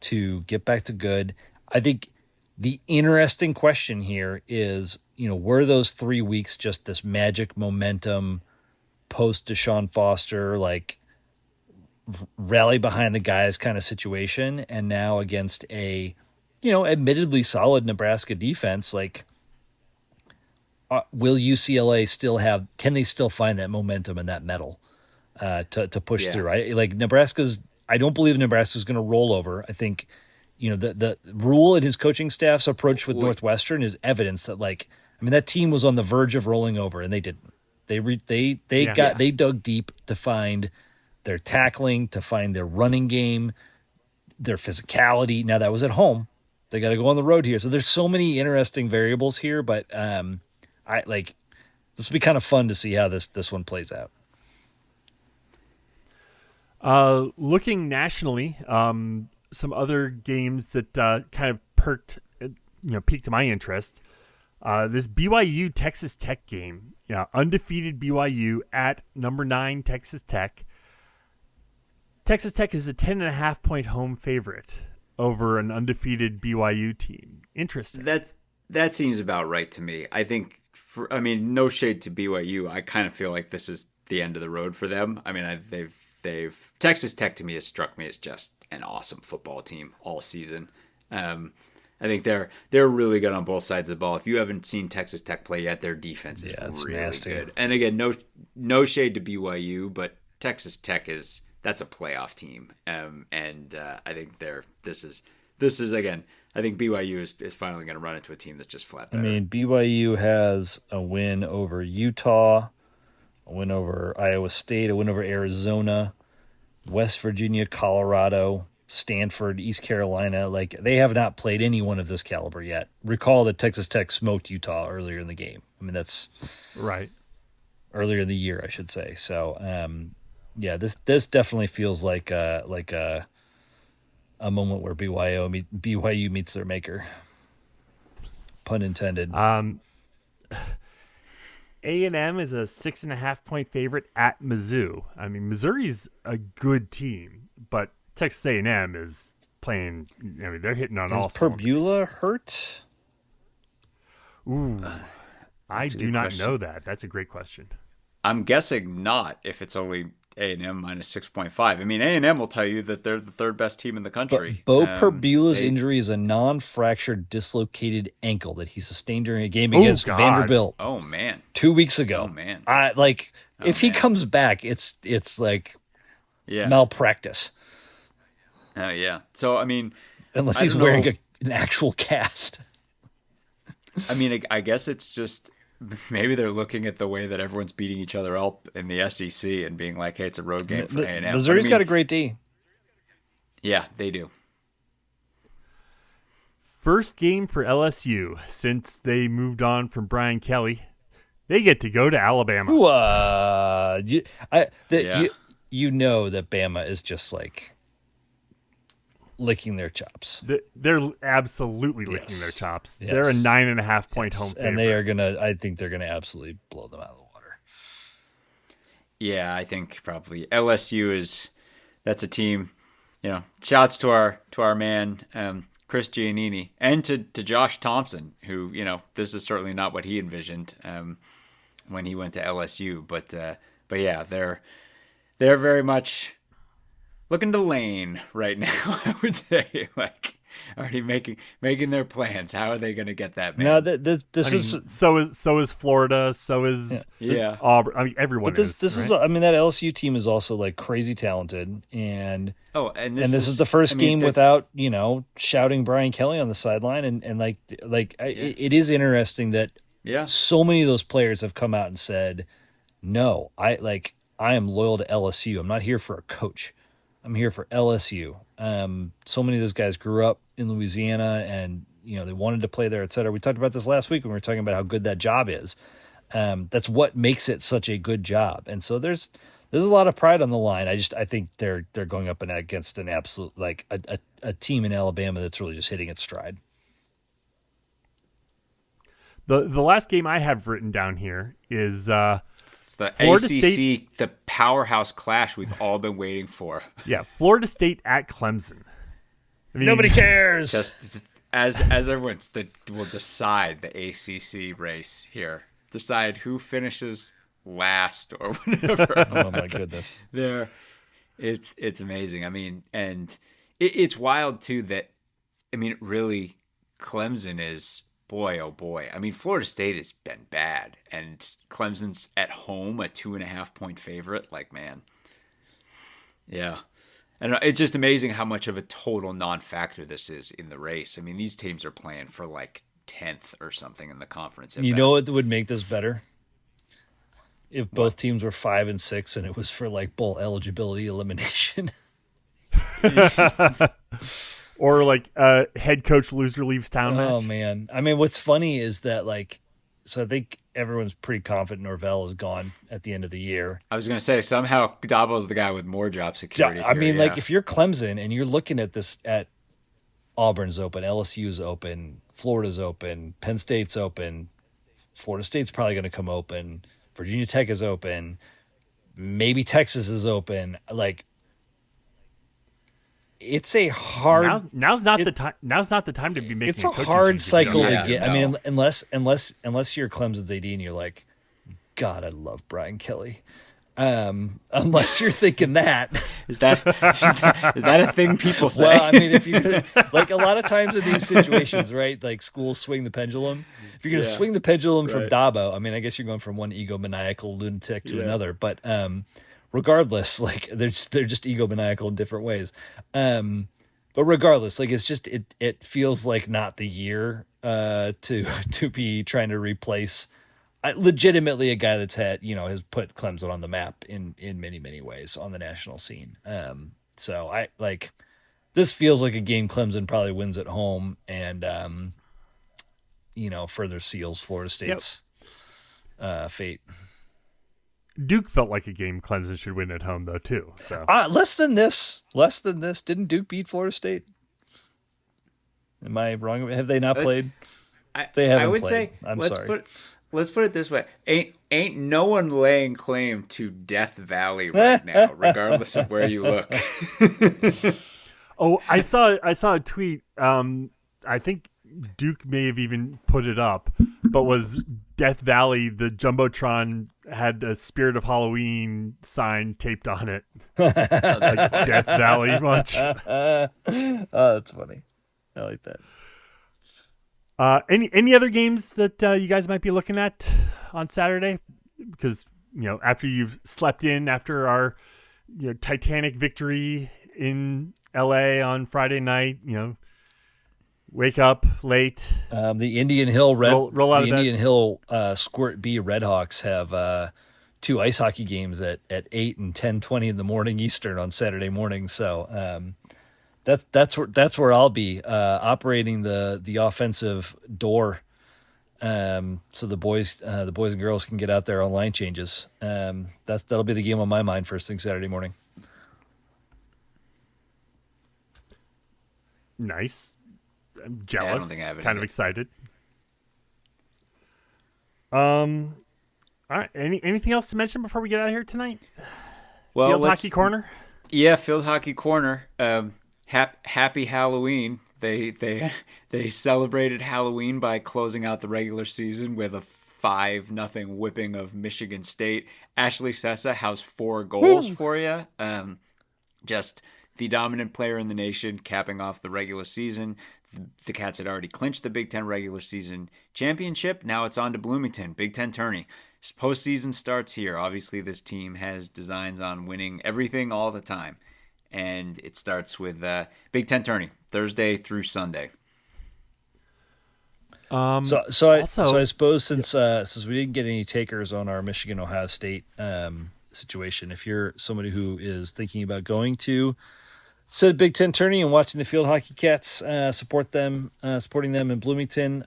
Speaker 3: to get back to good. I think the interesting question here is, were those 3 weeks just this magic momentum post Deshaun Foster, like rally behind the guys kind of situation, and now against a, admittedly solid Nebraska defense, like will UCLA can they still find that momentum and that mettle to push through? I don't believe Nebraska's going to roll over. I think, the Rule and his coaching staff's approach with Northwestern is evidence that, that team was on the verge of rolling over and they didn't. They dug deep to find their tackling, to find their running game, their physicality. Now that was at home. They got to go on the road here. So there's so many interesting variables here, but this will be kind of fun to see how this one plays out.
Speaker 1: Looking nationally, some other games that kind of piqued my interest. This BYU Texas Tech game, undefeated BYU at number 9 Texas Tech. Texas Tech is a 10.5-point home favorite over an undefeated BYU team. Interesting.
Speaker 2: That seems about right to me. I think, no shade to BYU. I kind of feel like this is the end of the road for them. I mean, they've Texas Tech to me has struck me as just an awesome football team all season. I think they're really good on both sides of the ball. If you haven't seen Texas Tech play yet, their defense is really nasty. Good. And again, no shade to BYU, but Texas Tech that's a playoff team. I think this is again, I think BYU is finally going to run into a team that's just flat better.
Speaker 3: I mean, BYU has a win over Utah, a win over Iowa State, a win over Arizona, West Virginia, Colorado, Stanford, East Carolina. They have not played anyone of this caliber yet. Recall that Texas Tech smoked Utah earlier in the game. I mean, that's
Speaker 1: right.
Speaker 3: Earlier in the year, I should say. So, this definitely feels like a moment where BYU meets their maker. Pun intended.
Speaker 1: A&M is a 6.5-point favorite at Mizzou. I mean, Missouri's a good team, but Texas A&M is playing. I mean, they're hitting on all cylinders.
Speaker 3: Is Perbula hurt?
Speaker 1: Ooh, I do not know that. That's a great question.
Speaker 2: I'm guessing not. If it's only A&M minus 6.5. I mean, A&M will tell you that they're the third best team in the country.
Speaker 3: But Bo Perbula's injury is a non-fractured dislocated ankle that he sustained during a game against Vanderbilt.
Speaker 2: Oh man,
Speaker 3: 2 weeks ago.
Speaker 2: Oh man,
Speaker 3: if he comes back, it's like malpractice.
Speaker 2: Oh yeah. So I mean,
Speaker 3: unless he's wearing an actual cast.
Speaker 2: I mean, I guess it's just. Maybe they're looking at the way that everyone's beating each other up in the SEC and being like, hey, it's a road game for A&M.
Speaker 3: Missouri's got a great D.
Speaker 2: Yeah, they do.
Speaker 1: First game for LSU since they moved on from Brian Kelly. They get to go to Alabama.
Speaker 3: You know that Bama is just licking their chops.
Speaker 1: They're absolutely licking their chops. Yes. They're a 9.5-point home favorite.
Speaker 3: And I think they're gonna absolutely blow them out of the water.
Speaker 2: Yeah, I think probably LSU that's a team, shouts to our man, Chris Giannini, and to Josh Thompson, who, this is certainly not what he envisioned when he went to LSU. But yeah, they're very much looking to lane right now, I would say. already making their plans. How are they going to get that man?
Speaker 3: No, this is
Speaker 1: so is Florida. So is
Speaker 2: Yeah.
Speaker 1: Auburn. I mean, everyone.
Speaker 3: But this
Speaker 1: right?
Speaker 3: is I mean that LSU team is also like crazy talented, and
Speaker 2: And
Speaker 3: this is the first game without shouting Brian Kelly on the sideline, and it is interesting that so many of those players have come out and said, no, I am loyal to LSU. I'm not here for a coach. I'm here for LSU. So many of those guys grew up in Louisiana, and they wanted to play there, et cetera. We talked about this last week when we were talking about how good that job is. That's what makes it such a good job. And so there's a lot of pride on the line. I think they're going up and against an absolute a team in Alabama that's really just hitting its stride.
Speaker 1: The last game I have written down here is
Speaker 2: it's the
Speaker 1: Florida
Speaker 2: ACC,
Speaker 1: State,
Speaker 2: the powerhouse clash we've all been waiting for.
Speaker 1: Yeah, Florida State at Clemson. I mean,
Speaker 3: nobody cares.
Speaker 2: Just as everyone will decide the ACC race here. Decide who finishes last or whatever.
Speaker 3: Oh my goodness.
Speaker 2: It's amazing. I mean, and it's wild too that really Clemson is, boy oh boy. I mean, Florida State has been bad, and Clemson's at home a 2.5-point favorite. Like, man. Yeah. And it's just amazing how much of a total non-factor this is in the race. I mean, these teams are playing for like 10th or something in the conference.
Speaker 3: You know what would make this better? If both teams were 5 and 6 and it was for like bowl eligibility elimination.
Speaker 1: Or like head coach loser leaves town match.
Speaker 3: Oh man. I mean, what's funny is that so I think everyone's pretty confident Norvell is gone at the end of the year.
Speaker 2: I was going to say, somehow Dabo's the guy with more job security.
Speaker 3: I mean, if you're Clemson and you're looking at this at Auburn's open, LSU's open, Florida's open, Penn State's open, Florida State's probably going to come open, Virginia Tech is open, maybe Texas is open. It's a hard.
Speaker 1: Now's not the time. Now's not the time to be making.
Speaker 3: It's a hard cycle to get. No. I mean, unless you're Clemson's AD and you're like, God, I love Brian Kelly. Unless you're thinking that.
Speaker 2: Is that a thing people say?
Speaker 3: Well, I mean, if you a lot of times in these situations, right? Like schools swing the pendulum. If you're going to swing the pendulum from Dabo, I mean, I guess you're going from one egomaniacal lunatic to another. But regardless, they're just egomaniacal in different ways. But regardless, it's just it feels like not the year to be trying to replace. Legitimately a guy that's has put Clemson on the map in many, many ways on the national scene. So I this feels like a game Clemson probably wins at home and, further seals Florida State's fate.
Speaker 1: Duke felt like a game Clemson should win at home though too. So
Speaker 3: less than this. Didn't Duke beat Florida State? Am I wrong? Have they not played? They haven't.
Speaker 2: I would
Speaker 3: played.
Speaker 2: say.
Speaker 3: I'm sorry.
Speaker 2: Let's put it this way: ain't no one laying claim to Death Valley right now, regardless of where you look.
Speaker 1: Oh, I saw a tweet. I think Duke may have even put it up, but was Death Valley, the Jumbotron had a Spirit of Halloween sign taped on it. Death Valley much.
Speaker 3: Oh, that's funny. I like that.
Speaker 1: Any other games that you guys might be looking at on Saturday? Because after you've slept in after our Titanic victory in LA on Friday night, wake up late.
Speaker 3: The Indian Hill
Speaker 1: Indian
Speaker 3: Hill Squirt B Redhawks have 2 ice hockey games at 8 and 10:20 in the morning Eastern on Saturday morning. So that's where I'll be operating the offensive door, so the boys and girls can get out there on line changes. That'll be the game on my mind first thing Saturday morning.
Speaker 1: Nice. I'm jealous.
Speaker 2: I don't think I have it
Speaker 1: kind
Speaker 2: either.
Speaker 1: of excited. All right. Anything else to mention before we get out of here tonight?
Speaker 2: Well,
Speaker 1: Field Hockey Corner.
Speaker 2: Yeah, Field Hockey Corner. Happy Halloween. They celebrated Halloween by closing out the regular season with a 5-0 whipping of Michigan State. Ashley Sessa has 4 goals for you. Just the dominant player in the nation, capping off the regular season. The Cats had already clinched the Big Ten regular season championship. Now it's on to Bloomington, Big Ten tourney. Postseason starts here. Obviously, this team has designs on winning everything all the time. And it starts with Big Ten tourney, Thursday through Sunday.
Speaker 3: So I suppose since we didn't get any takers on our Michigan Ohio State situation, if you're somebody who is thinking about going to said Big Ten tourney and watching the field hockey Cats supporting them in Bloomington,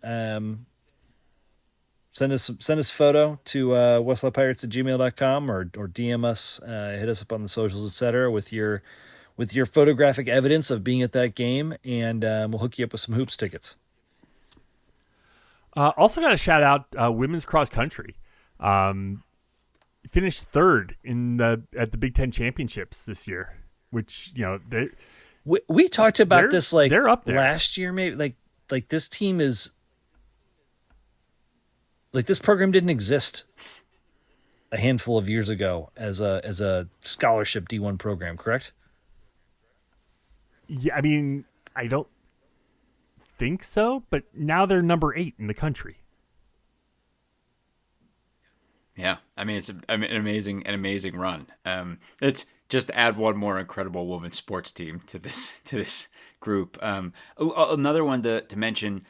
Speaker 3: send us a photo to westlawpirates@gmail.com or DM us, hit us up on the socials, etc. with your photographic evidence of being at that game, and we'll hook you up with some hoops tickets.
Speaker 1: Also got to shout out women's cross country. Finished third at the Big Ten championships this year, which
Speaker 3: we talked about this
Speaker 1: they're up there.
Speaker 3: Last year, maybe like this team is like this program didn't exist a handful of years ago as a scholarship D1 program, correct?
Speaker 1: Yeah, I mean, I don't think so, but now they're number 8 in the country.
Speaker 2: Yeah, I mean it's an amazing run. It's just to add one more incredible women's sports team to this group. Another one to mention,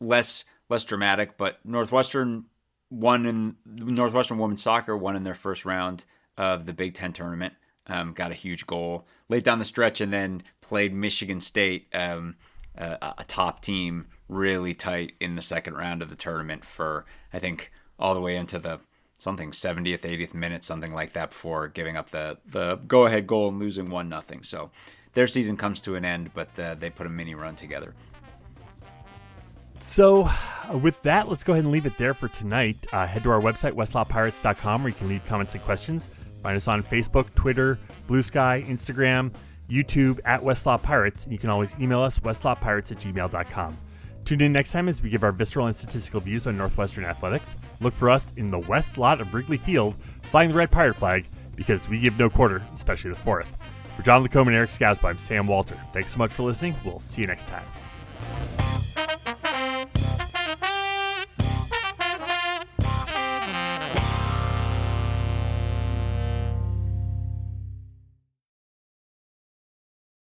Speaker 2: less dramatic, but Northwestern women's soccer won in their first round of the Big Ten tournament. Got a huge goal late down the stretch, and then played Michigan State, a top team, really tight in the second round of the tournament for, I think, all the way into the 70th, 80th minute, something like that, before giving up the go-ahead goal and losing 1-0. So their season comes to an end, but they put a mini run together.
Speaker 1: So with that, let's go ahead and leave it there for tonight. Head to our website, westlawpirates.com, where you can leave comments and questions. Find us on Facebook, Twitter, Blue Sky, Instagram, YouTube, @WestlawPirates. And you can always email us, westlawpirates@gmail.com. Tune in next time as we give our visceral and statistical views on Northwestern athletics. Look for us in the west lot of Wrigley Field, flying the red pirate flag, because we give no quarter, especially the fourth. For John Lacombe and Eric Scasby, I'm Sam Walter. Thanks so much for listening. We'll see you next time.